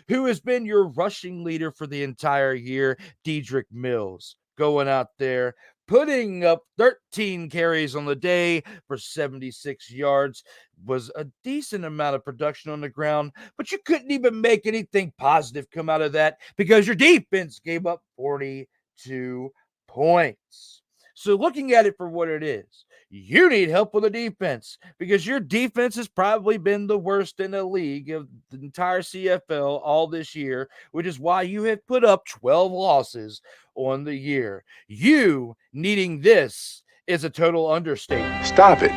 who has been your rushing leader for the entire year, Dedrick Mills, going out there, putting up 13 carries on the day for 76 yards, was a decent amount of production on the ground, but you couldn't even make anything positive come out of that because your defense gave up 42 points. So looking at it for what it is, you need help with the defense because your defense has probably been the worst in the league of the entire CFL all this year, which is why you have put up 12 losses on the year. You needing this is a total understatement. Stop it.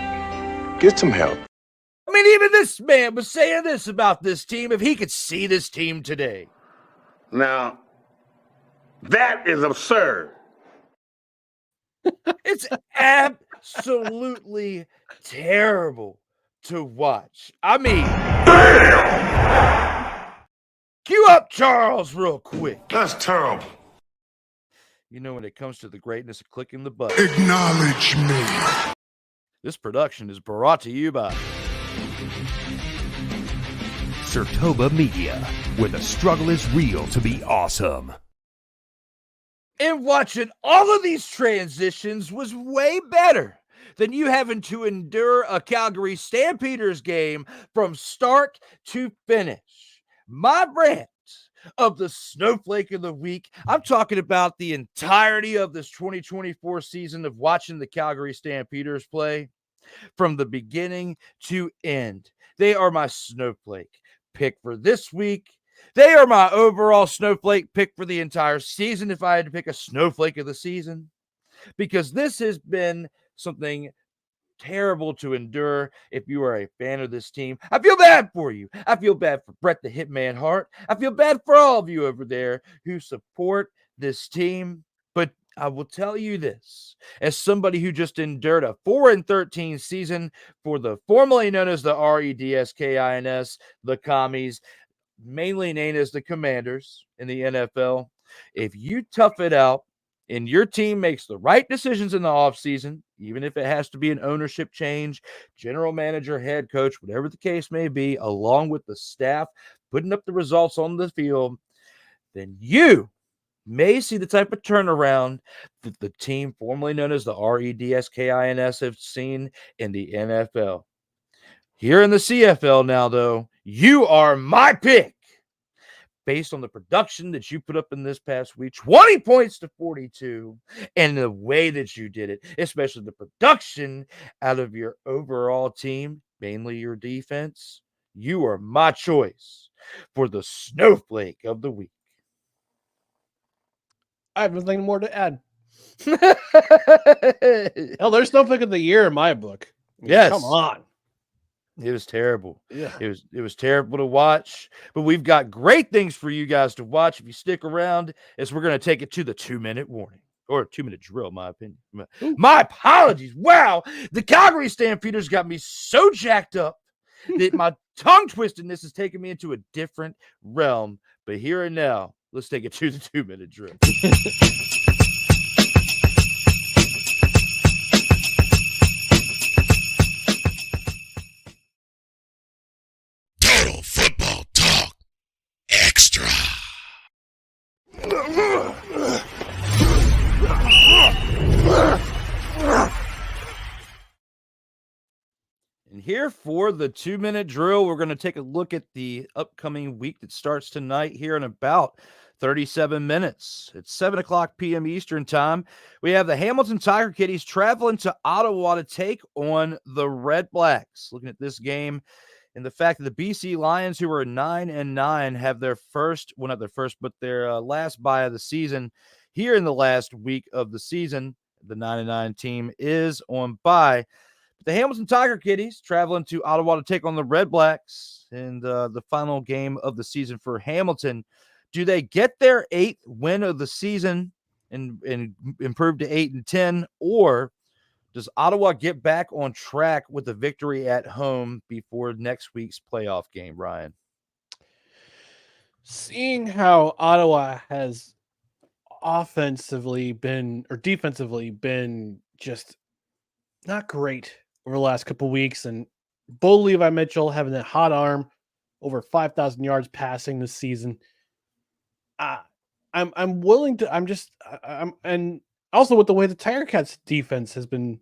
Get some help. I mean, even this man was saying this about this team if he could see this team today. Now, that is absurd. It's absolutely terrible to watch. I mean, cue up Charles real quick. That's terrible. You know, when it comes to the greatness of clicking the button, Acknowledge me. this production is brought to you by SIRTOBA Media, where the struggle is real to be awesome. And watching all of these transitions was way better than you having to endure a Calgary Stampeders game from start to finish. My rant of the snowflake of the week, I'm talking about the entirety of this 2024 season of watching the Calgary Stampeders play from the beginning to end. They are my snowflake pick for this week. They are my overall snowflake pick for the entire season if I had to pick a snowflake of the season, because this has been something terrible to endure if you are a fan of this team. I feel bad for you. I feel bad for Brett the Hitman Hart. I feel bad for all of you over there who support this team. But I will tell you this, as somebody who just endured a 4-13 season for the formerly known as the Redblacks, the COMIs, mainly named as the Commanders in the NFL, if you tough it out and your team makes the right decisions in the offseason, even if it has to be an ownership change, general manager, head coach, whatever the case may be, along with the staff putting up the results on the field, then you may see the type of turnaround that the team formerly known as the Redblacks have seen in the NFL. Here in the CFL now, though, you are my pick based on the production that you put up in this past week, 20 points to 42, and the way that you did it, especially the production out of your overall team, mainly your defense, you are my choice for the snowflake of the week. I have nothing more to add. Hell, there's snowflake of the year in my book. I mean, Yes. Come on. It was terrible. Yeah. It was terrible to watch, but we've got great things for you guys to watch if you stick around, as we're going to take it to the 2-minute warning, or 2-minute drill, in my opinion. My apologies. Wow. The Calgary Stampeders got me so jacked up that my tongue twistedness has taken me into a different realm. But here and now, let's take it to the 2-minute drill. Total Football Talk Extra. And here for the 2-minute drill, we're going to take a look at the upcoming week that starts tonight here in about 37 minutes. It's 7 o'clock p.m. Eastern time. We have the Hamilton Tiger Kitties traveling to Ottawa to take on the Redblacks. Looking at this game and the fact that the BC Lions, who are 9-9, have their first, well, not their first, but their last bye of the season here in the last week of the season. The 9-9 team is on bye. The Hamilton Tiger Kitties traveling to Ottawa to take on the Redblacks in the final game of the season for Hamilton. Do they get their 8th win of the season and improve to 8-10, or does Ottawa get back on track with a victory at home before next week's playoff game, Ryan? Seeing how Ottawa has offensively been, or defensively been, just not great over the last couple of weeks, and Bo Levi Mitchell having that hot arm, over 5,000 yards passing this season. I'm willing to. And also with the way the Tiger Cats defense has been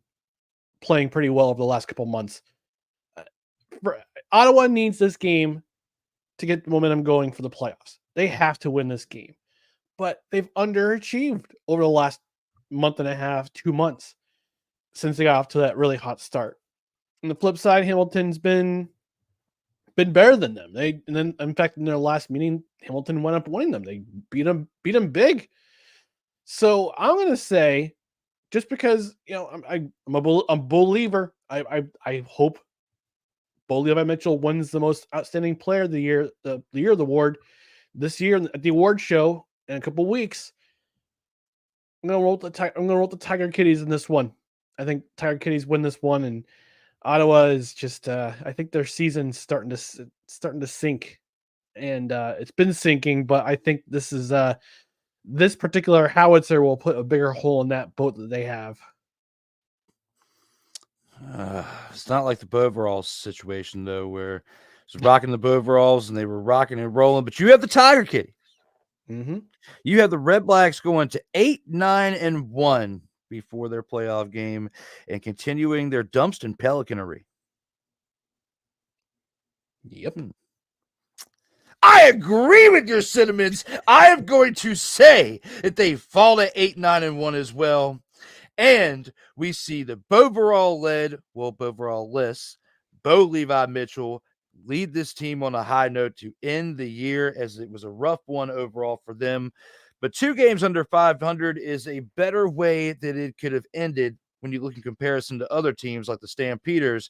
playing pretty well over the last couple of months. Ottawa needs this game to get the momentum going for the playoffs. They have to win this game, but they've underachieved over the last month and a half, 2 months, since they got off to that really hot start. On the flip side, Hamilton's been better than them. And then, in fact, in their last meeting, Hamilton went up winning them. They beat them big. So I'm going to say, just because, you know, I'm a believer. I hope Bo Levi Mitchell wins the most outstanding player of the year, the year of the award this year at the award show in a couple of weeks. I'm going to roll the Tiger Kitties in this one. I think Tiger Kitties win this one, and Ottawa is just. I think their season's starting to sink, and it's been sinking. But I think this is this particular howitzer will put a bigger hole in that boat that they have. It's not like the Boveralls situation though, where it's rocking the Boveralls and they were rocking and rolling. But you have the Tiger Kitties. Mm-hmm. You have the Redblacks going to 8-9-1 before their playoff game and continuing their Dumpston Pelicanery. Yep. I agree with your sentiments. I am going to say that they fall to 8-9-1 as well. And we see the Boverall-led, Boverall-less, Bo Levi Mitchell lead this team on a high note to end the year, as it was a rough one overall for them. But 2 games under 500 is a better way that it could have ended when you look in comparison to other teams like the Stampeders.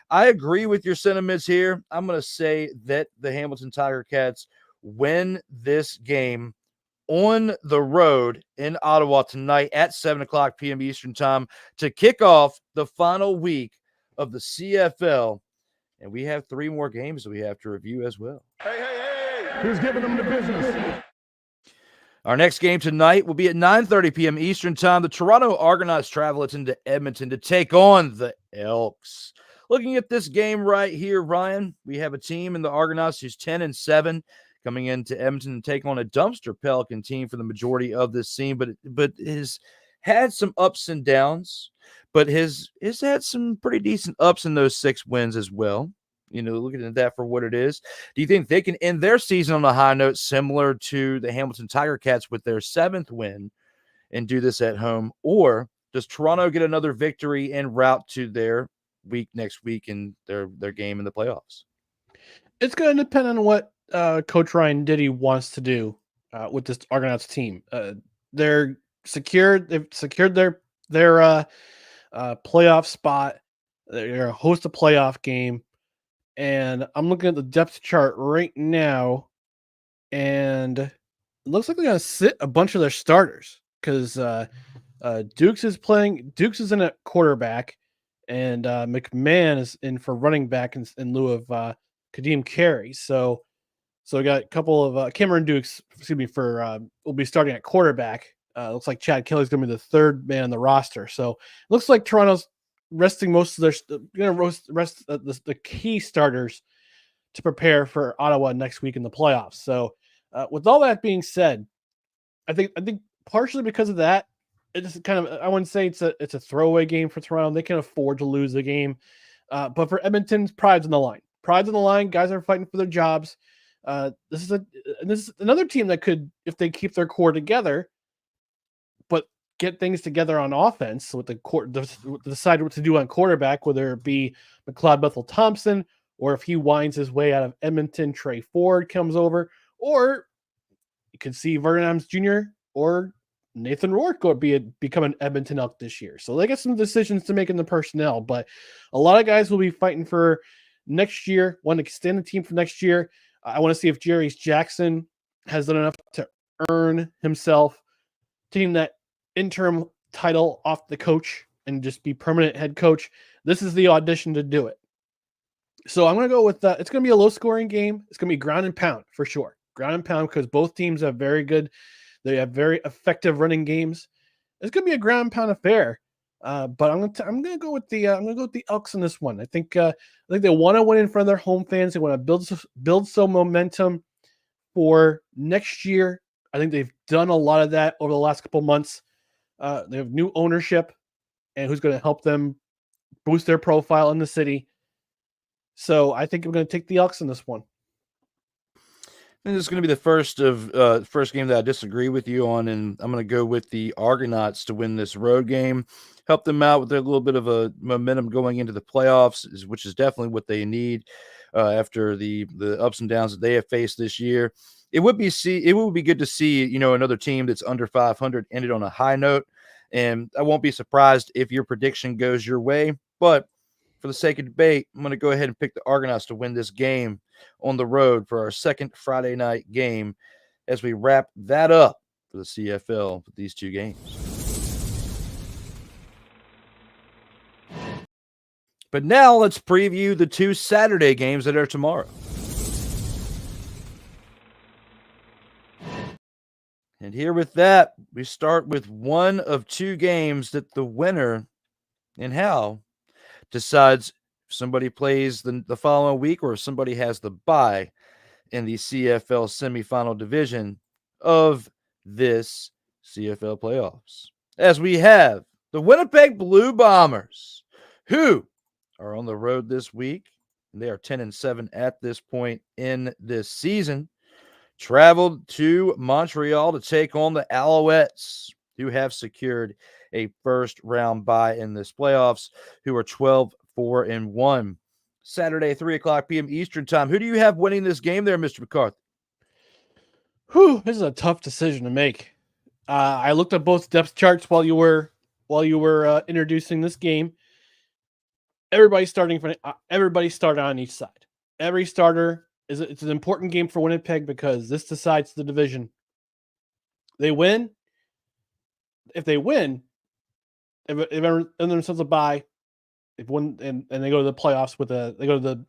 I agree with your sentiments here. I'm going to say that the Hamilton Tiger Cats win this game on the road in Ottawa tonight at 7 o'clock p.m. Eastern time to kick off the final week of the CFL. And we have 3 more games that we have to review as well. Hey. Who's giving them the business? Our next game tonight will be at 9:30 p.m. Eastern time. The Toronto Argonauts travel into Edmonton to take on the Elks. Looking at this game right here, Ryan, we have a team in the Argonauts who's 10-7 coming into Edmonton to take on a dumpster Pelican team for the majority of this scene, but has had some ups and downs, but has had some pretty decent ups in those 6 wins as well. looking at that for what it is. Do you think they can end their season on a high note similar to the Hamilton Tiger Cats with their 7th win and do this at home? Or does Toronto get another victory en route to their week next week in their game in the playoffs? It's going to depend on what Coach Ryan Diddy wants to do with this Argonauts team. They're secured. They've secured their playoff spot. They're going to host a playoff game. And I'm looking at the depth chart right now, and it looks like they're going to sit a bunch of their starters because Dukes is in at quarterback, and McMahon is in for running back in lieu of Kadeem Carey. So we got a couple of Cameron Dukes, will be starting at quarterback. Looks like Chad Kelly's going to be the 3rd man on the roster. So it looks like Toronto's resting most of their rest the key starters to prepare for Ottawa next week in the playoffs. So with all that being said, I think partially because of that, it's kind of, I wouldn't say it's a throwaway game for Toronto. They can afford to lose the game. But for Edmonton, pride's on the line. Pride's on the line. Guys are fighting for their jobs. This is another team that could, if they keep their core together, but get things together on offense with decide what to do on quarterback, whether it be McLeod Bethel-Thompson, or if he winds his way out of Edmonton, Trey Ford comes over, or you could see Vernon Adams Jr. or Nathan Rourke become an Edmonton Elk this year. So they got some decisions to make in the personnel, but a lot of guys will be fighting for next year, want to extend the team for next year. I want to see if Jerry Jackson has done enough to earn himself taking that interim title off the coach and just be permanent head coach. This is the audition to do it. So I'm going to go with it's going to be a low scoring game. It's going to be ground and pound for sure. Ground and pound, because both teams have very effective running games. It's going to be a ground and pound affair. But I'm going to go with the Elks in this one. I think they want to win in front of their home fans. They want to build some momentum for next year. I think they've done a lot of that over the last couple months. They have new ownership, and who's going to help them boost their profile in the city. So I think I'm going to take the Elks in this one. I think this is going to be the first game that I disagree with you on, and I'm going to go with the Argonauts to win this road game, help them out with their little bit of a momentum going into the playoffs, which is definitely what they need after the ups and downs that they have faced this year. It would be good to see another team that's under 500 ended on a high note, and I won't be surprised if your prediction goes your way. But for the sake of debate, I'm going to go ahead and pick the Argonauts to win this game on the road for our second Friday night game as we wrap that up for the CFL with these 2 games. But now let's preview the 2 Saturday games that are tomorrow. And here with that, we start with one of 2 games that the winner and how decides if somebody plays the following week or if somebody has the bye in the CFL semifinal division of this CFL playoffs. As we have the Winnipeg Blue Bombers, who are on the road this week. They are 10-7 at this point in this season. Traveled to Montreal to take on the Alouettes, who have secured a first-round bye in this playoffs, who are 12-4-1. Saturday, 3:00 p.m. Eastern Time. Who do you have winning this game there, Mr. McCarthy? This is a tough decision to make. I looked at both depth charts while you were introducing this game. Everybody started on each side. Every starter it's an important game for Winnipeg because this decides the division. They win. If they win, if ever themselves a bye, they've won and they go to the playoffs they go to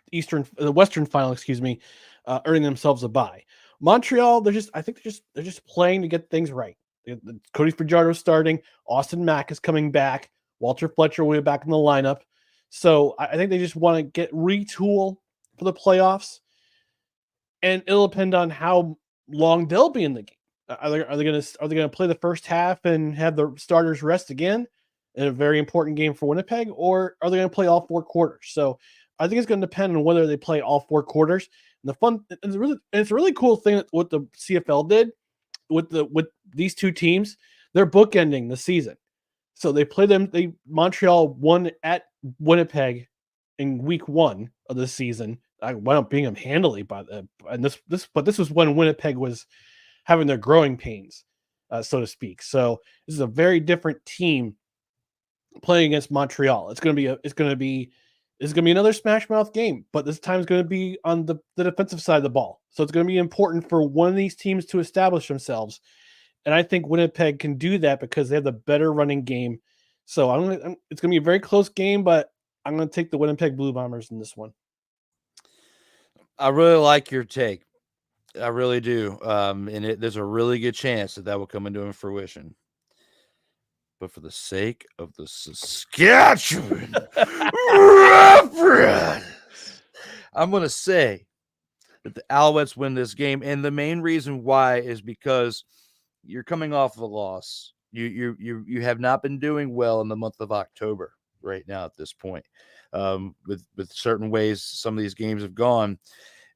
the Western final, earning themselves a bye. Montreal, they're just playing to get things right. Cody Fajardo starting, Austin Mack is coming back, Walter Fletcher will be back in the lineup. So I think they just want to retool for the playoffs, and it'll depend on how long they'll be in the game. Are they going to play the first half and have the starters rest again in a very important game for Winnipeg, or are they going to play all 4 quarters? So I think it's going to depend on whether they play all 4 quarters. And it's a really cool thing that what the CFL did with these two teams. They're bookending the season, so they play them. Montreal won at Winnipeg in week 1 of the season. I wound up beating them handily but this was when Winnipeg was having their growing pains, so to speak. So this is a very different team playing against Montreal. It's going to be another smash mouth game, but this time it's going to be on the defensive side of the ball. So it's going to be important for one of these teams to establish themselves. And I think Winnipeg can do that because they have the better running game. So it's going to be a very close game, but I'm going to take the Winnipeg Blue Bombers in this one. I really like your take. I really do. There's a really good chance that will come into fruition. But for the sake of the Saskatchewan Roughriders, I'm going to say that the Alouettes win this game. And the main reason why is because you're coming off of a loss. You have not been doing well in the month of October right now at this point. With certain ways some of these games have gone.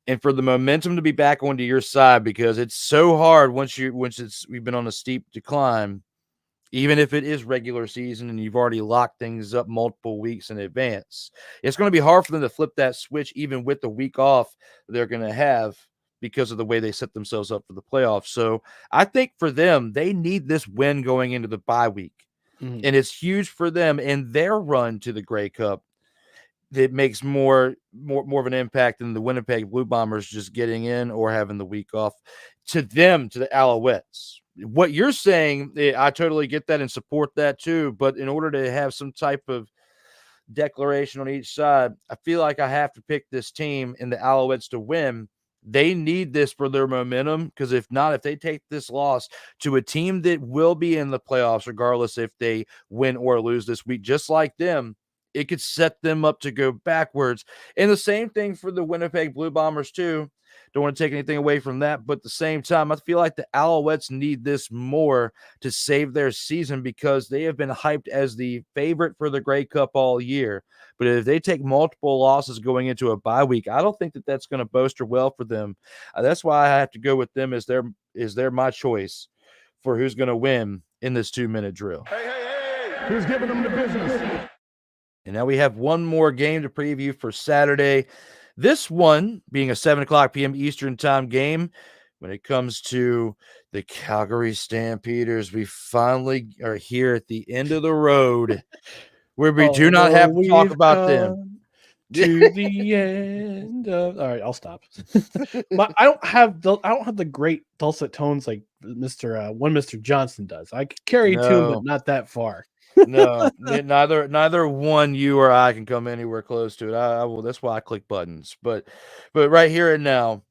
And for the momentum to be back onto your side, because it's so hard once we've been on a steep decline, even if it is regular season and you've already locked things up multiple weeks in advance, it's going to be hard for them to flip that switch, even with the week off they're going to have because of the way they set themselves up for the playoffs. So I think for them, they need this win going into the bye week. Mm-hmm. And it's huge for them in their run to the Grey Cup. That makes more of an impact than the Winnipeg Blue Bombers just getting in or having the week off. To them, to the Alouettes, what you're saying, I totally get that and support that too. But in order to have some type of declaration on each side, I feel like I have to pick this team and the Alouettes to win. They need this for their momentum, because if not, if they take this loss to a team that will be in the playoffs, regardless if they win or lose this week, just like them, it could set them up to go backwards. And the same thing for the Winnipeg Blue Bombers too. Don't want to take anything away from that, but at the same time, I feel like the Alouettes need this more to save their season, because they have been hyped as the favorite for the Grey Cup all year. But if they take multiple losses going into a bye week, I don't think that that's going to bolster well for them. That's why I have to go with them as they're my choice for who's going to win in this 2-minute drill. Hey, who's giving them the business? And now we have one more game to preview for Saturday. This one being a 7:00 p.m. Eastern time game. When it comes to the Calgary Stampeders, we finally are here at the end of the road where we do not have to talk about them. To the end of. All right, I'll stop. I don't have the great dulcet tones like Mr. Johnson does. I can carry a tune, but not that far. No, neither one you or I can come anywhere close to it. I will. That's why I click buttons. But right here and now,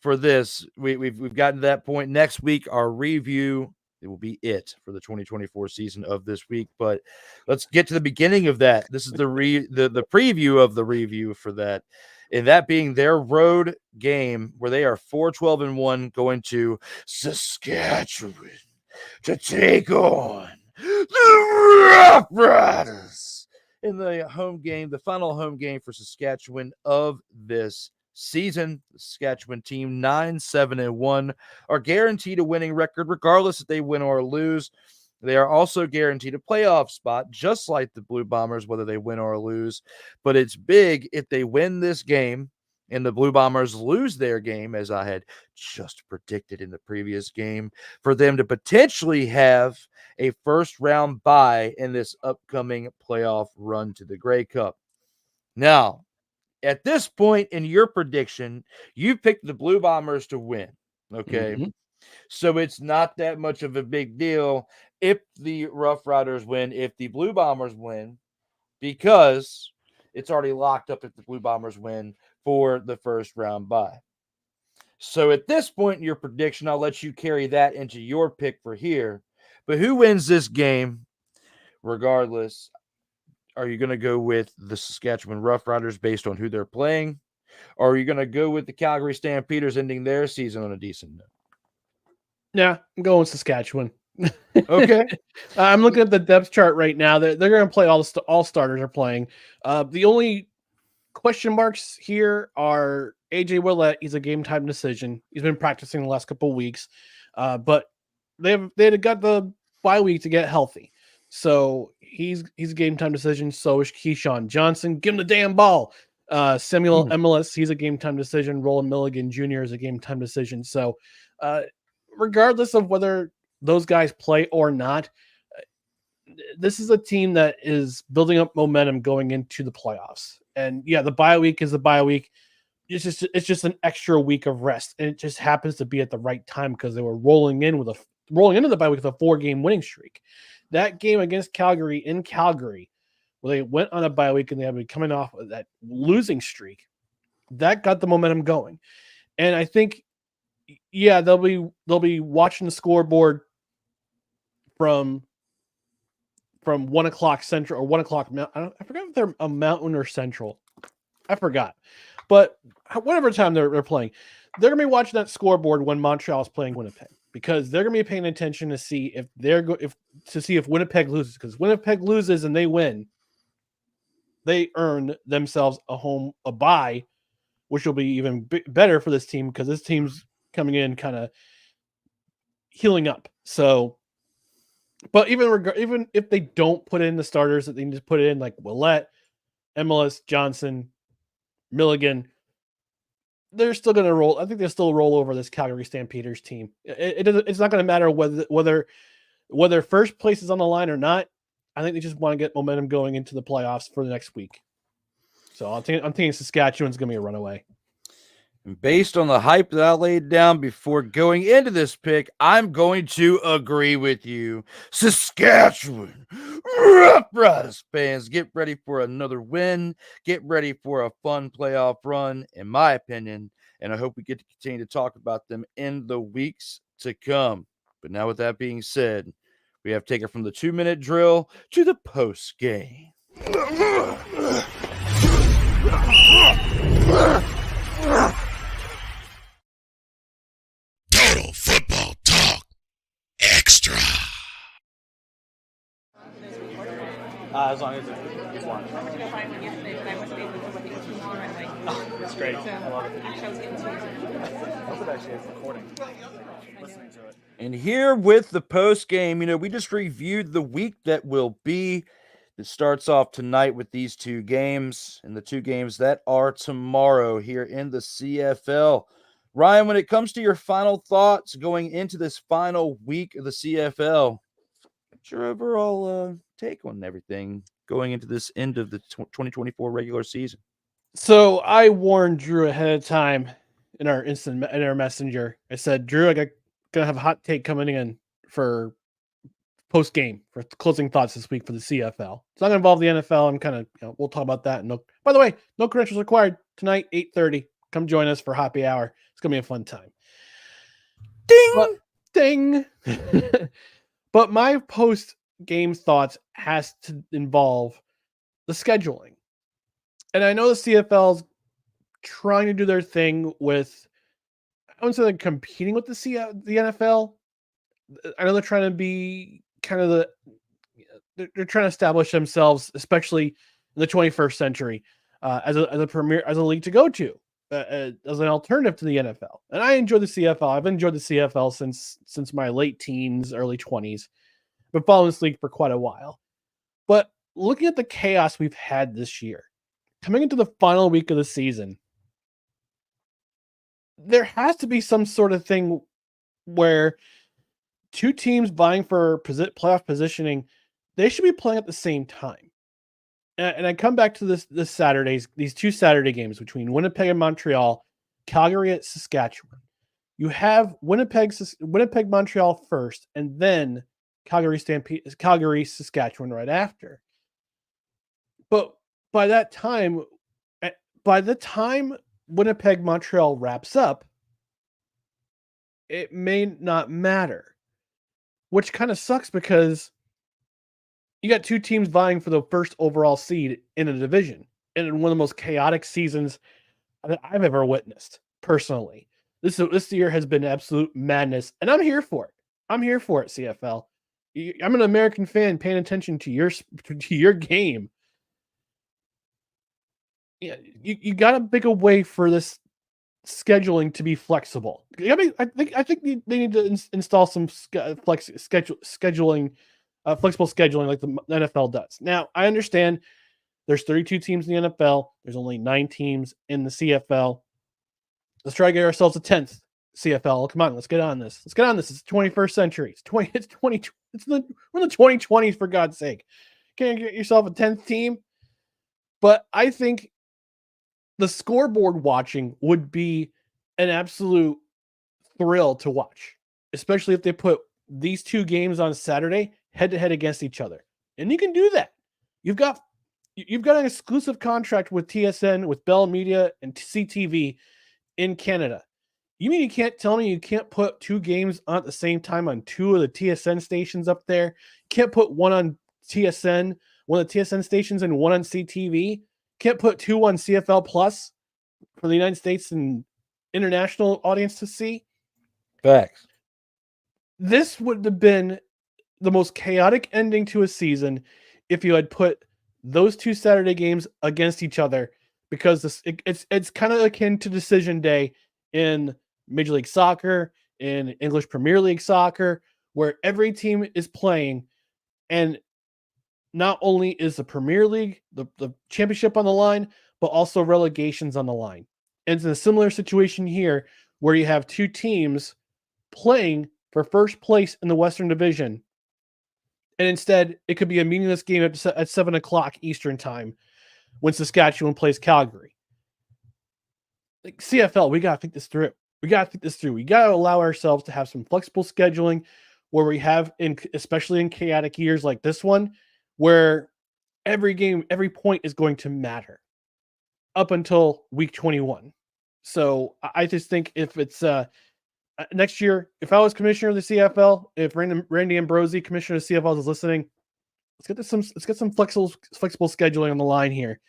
for this, we've gotten to that point. Next week, our review, it will be it for the 2024 season of this week. But let's get to the beginning of that. This is the preview of the review for that, and that being their road game where they are 4-12-1 going to Saskatchewan to take on the Roughriders in the home game, the final home game for Saskatchewan of this season. The Saskatchewan team 9-7-1 are guaranteed a winning record regardless if they win or lose. They are also guaranteed a playoff spot, just like the Blue Bombers, whether they win or lose. But it's big if they win this game and the Blue Bombers lose their game, as I had just predicted in the previous game, for them to potentially have a first-round bye in this upcoming playoff run to the Grey Cup. Now, at this point in your prediction, you picked the Blue Bombers to win, okay? Mm-hmm. So it's not that much of a big deal if the Rough Riders win, if the Blue Bombers win, because it's already locked up if the Blue Bombers win for the first round bye. So at this point in your prediction, I'll let you carry that into your pick for here. But who wins this game regardless? Are you going to go with the Saskatchewan Roughriders based on who they're playing? Or are you going to go with the Calgary Stampeders ending their season on a decent note? Yeah, I'm going Saskatchewan. Okay. I'm looking at the depth chart right now. They're going to play all starters are playing. The only question marks here are AJ Willett. He's a game time decision. He's been practicing the last couple of weeks, but they had got the bye week to get healthy. So he's a game time decision. So is Keyshawn Johnson. Give him the damn ball. Samuel MLS, he's a game time decision. Roland Milligan Jr. is a game time decision. So regardless of whether those guys play or not, this is a team that is building up momentum going into the playoffs. And yeah, the bye week is the bye week. It's just an extra week of rest, and it just happens to be at the right time because they were rolling into the bye week with a 4-game winning streak. That game against Calgary in Calgary, where they went on a bye week and they have been coming off of that losing streak, that got the momentum going. And I think, yeah, they'll be watching the scoreboard from 1 o'clock Central or 1 o'clock. I forgot if they're a Mountain or Central. I forgot, but whatever time they're playing, they're gonna be watching that scoreboard when Montreal is playing Winnipeg, because they're gonna be paying attention to see if if Winnipeg loses. Because Winnipeg loses and they win, they earn themselves a bye, which will be even better for this team because this team's coming in kind of healing up. So, but even if they don't put in the starters that they need to put in, like Willett, MLS, Johnson, Milligan, they're still going to roll. I think they'll still roll over this Calgary Stampeders team. It's not going to matter whether first place is on the line or not. I think they just want to get momentum going into the playoffs for the next week. So I'm thinking Saskatchewan's going to be a runaway. And based on the hype that I laid down before going into this pick, I'm going to agree with you. Saskatchewan, Rough Riders fans, get ready for another win. Get ready for a fun playoff run, in my opinion. And I hope we get to continue to talk about them in the weeks to come. But now with that being said, we have taken from the 2-minute drill to the post game. Total Football Talk Extra. As long as it's one. It's great. I love it. I hope it actually is recording. Listening to it. And here with the post game, we just reviewed the week that will be. It starts off tonight with these 2 games, and the 2 games that are tomorrow here in the CFL. Ryan, when it comes to your final thoughts going into this final week of the CFL, what's your overall take on everything going into this end of the 2024 regular season? So I warned Drew ahead of time in our messenger. I said, Drew, I gonna have a hot take coming in for post game for closing thoughts this week for the CFL. It's not gonna involve the NFL. I'm kind of, we'll talk about that. By the way, no credentials required tonight, 8:30. Come join us for happy hour. It's gonna be a fun time. Ding. But my post game thoughts has to involve the scheduling. And I know the CFL's trying to do their thing with, I wouldn't say they're competing with the NFL. I know they're trying to be kind of they're trying to establish themselves, especially in the 21st century, as a league to go to, as an alternative to the NFL. And I enjoy the CFL. I've enjoyed the CFL since my late teens, early 20s. Been following this league for quite a while. But looking at the chaos we've had this year, coming into the final week of the season, there has to be some sort of thing where 2 teams vying for playoff positioning, they should be playing at the same time. And I come back to these 2 Saturday games between Winnipeg and Montreal, Calgary at Saskatchewan. You have Winnipeg, Montreal first, and then Calgary, Saskatchewan right after. But by the time Winnipeg, Montreal wraps up, it may not matter, which kind of sucks because you got 2 teams vying for the first overall seed in a division, and in one of the most chaotic seasons I've ever witnessed personally. This year has been absolute madness, and I'm here for it. I'm here for it, CFL. I'm an American fan paying attention to your game. Yeah, you got to make a way for this scheduling to be flexible. I mean, I think they need to install some flexible scheduling like the NFL does. Now, I understand there's 32 teams in the NFL. There's only 9 teams in the CFL. Let's try to get ourselves a 10th CFL. Come on, let's get on this. Let's get on this. It's the 21st century. We're in the 2020s, for God's sake. Can't get yourself a 10th team. But I think the scoreboard watching would be an absolute thrill to watch, especially if they put these 2 games on Saturday head to head against each other. And you can do that. You've got an exclusive contract with TSN, with Bell Media and CTV in Canada. You mean you can't tell me you can't put 2 games on at the same time on 2 of the TSN stations up there? You can't put one on TSN, one of the TSN stations, and one on CTV? Can't put 2 on CFL Plus for the United States and international audience to see? Facts. This would have been the most chaotic ending to a season if you had put those 2 Saturday games against each other, because it's kind of akin to decision day in Major League Soccer, in English Premier League Soccer, where every team is playing, and not only is the Premier League, the championship on the line, but also relegations on the line. And it's in a similar situation here where you have 2 teams playing for first place in the Western Division. And instead, it could be a meaningless game at 7 o'clock Eastern time when Saskatchewan plays Calgary. Like CFL, we got to think this through. We got to allow ourselves to have some flexible scheduling where we have, especially in chaotic years like this one, where every game, every point is going to matter up until week 21. So I just think if it's next year, if I was commissioner of the CFL, if Randy Ambrosi, commissioner of the CFL, is listening, let's get some flexible scheduling on the line here.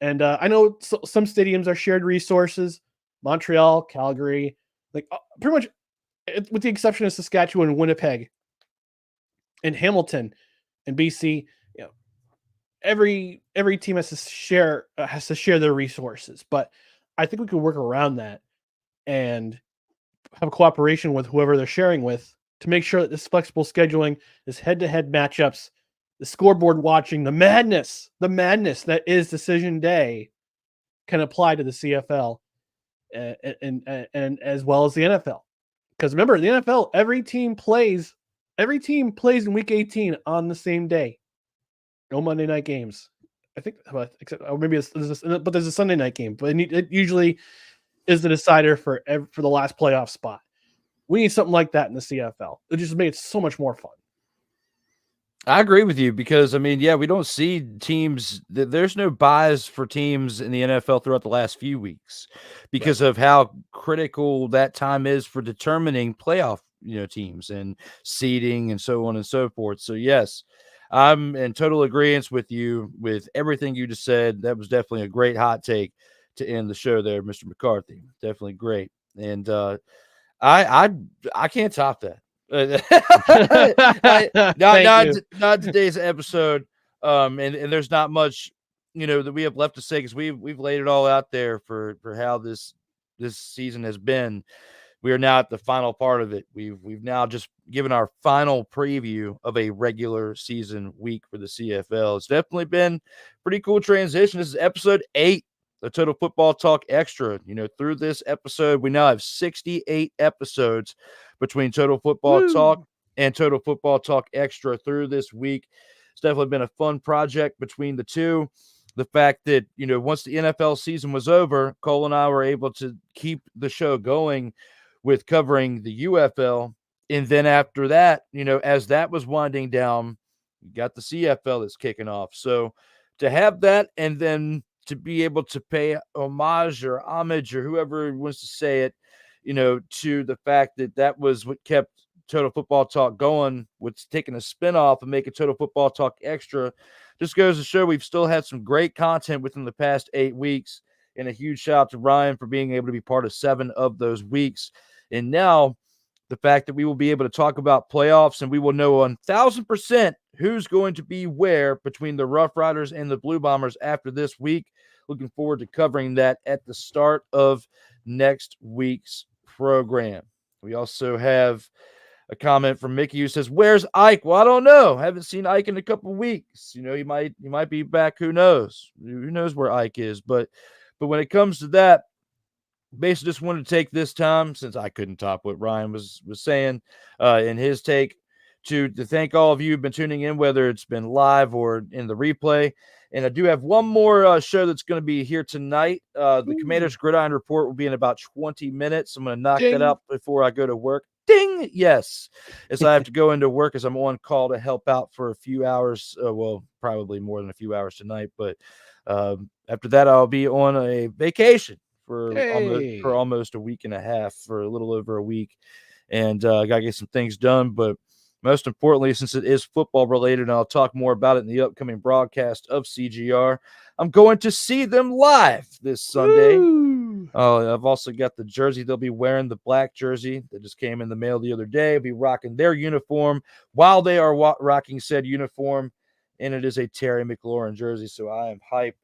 And I know some stadiums are shared resources, Montreal, Calgary, like pretty much, with the exception of Saskatchewan, Winnipeg, and Hamilton, and BC. You know, every team has to share their resources. But I think we could work around that and have cooperation with whoever they're sharing with to make sure that this flexible scheduling, this head-to-head matchups, the scoreboard watching, the madness that is decision day can apply to the CFL and as well as the NFL. Because remember, the NFL, every team plays in week 18 on the same day. No Monday night games. I think, except maybe but there's a Sunday night game. But it usually is the decider for the last playoff spot. We need something like that in the CFL. It just makes it so much more fun. I agree with you because, I mean, yeah, we don't see teams. There's no buys for teams in the NFL throughout the last few weeks because of how critical that time is for determining playoff, teams and seeding and so on and so forth. So, yes, I'm in total agreement with you with everything you just said. That was definitely a great hot take to end the show there, Mr. McCarthy. Definitely great. And I can't top that. Not today's episode. And there's not much, that we have left to say because we've laid it all out there for how this season has been. We are now at the final part of it. We've now just given our final preview of a regular season week for the CFL. It's definitely been a pretty cool transition. This is episode 8. The Total Football Talk Extra. Through this episode, we now have 68 episodes between Total Football Talk and Total Football Talk Extra through this week. It's definitely been a fun project between the two. The fact that, once the NFL season was over, Cole and I were able to keep the show going with covering the UFL. And then after that, as that was winding down, we got the CFL that's kicking off. So to have that and then to be able to pay homage or whoever wants to say it, to the fact that was what kept Total Football Talk going, with taking a spinoff and making Total Football Talk Extra, just goes to show we've still had some great content within the past 8 weeks. And a huge shout out to Ryan for being able to be part of 7 of those weeks. And now the fact that we will be able to talk about playoffs and we will know 1,000% who's going to be where between the Rough Riders and the Blue Bombers after this week. looking forward to covering that at the start of next week's program. We also have a comment from Mickey who says, "Where's Ike?" Well, I don't know. Haven't seen Ike in a couple weeks. You know, he might be back. Who knows? Who knows where Ike is? But when it comes to that, basically just wanted to take this time, since I couldn't top what Ryan was saying in his take, to thank all of you who've been tuning in, whether it's been live or in the replay. And I do have one more show that's going to be here tonight. The Commanders Gridiron Report will be in about 20 minutes. I'm going to knock that out before I go to work. Ding! Yes. As I have to go into work, as I'm on call to help out for a few hours. Well, probably more than a few hours tonight. But after that, I'll be on a vacation for almost a week and a half, for a little over a week. And I got to get some things done. But most importantly, since it is football related, and I'll talk more about it in the upcoming broadcast of CGR, I'm going to see them live this Sunday. I've also got the jersey they'll be wearing, the black jersey that just came in the mail the other day. I'll be rocking their uniform while they are rocking said uniform, and it is a Terry McLaurin jersey, so I am hyped.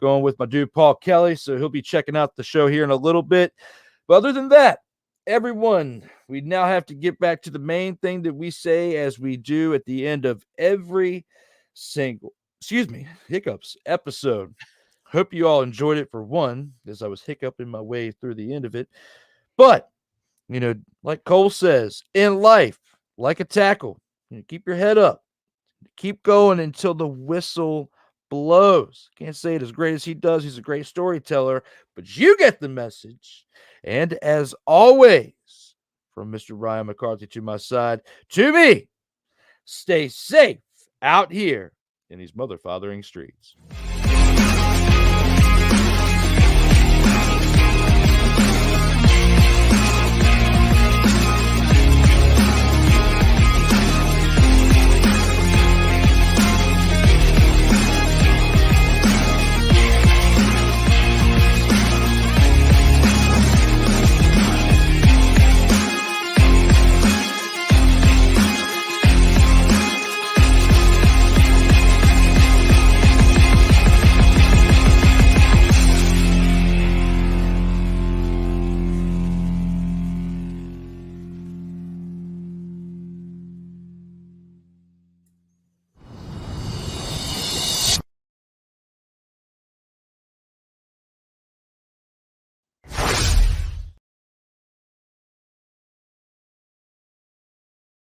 Going with my dude Paul Kelly, so he'll be checking out the show here in a little bit. But other than that, everyone, we now have to get back to the main thing that we say, as we do at the end of every single, episode. Hope you all enjoyed it, for one, as I was hiccuping my way through the end of it. But, you know, like Cole says, in life, like a tackle, keep your head up. Keep going until the whistle blows. Can't say it as great as he does. He's a great storyteller, but you get the message. And as always, from Mr. Ryan McCarthy to my side, to me, stay safe out here in these motherfathering streets.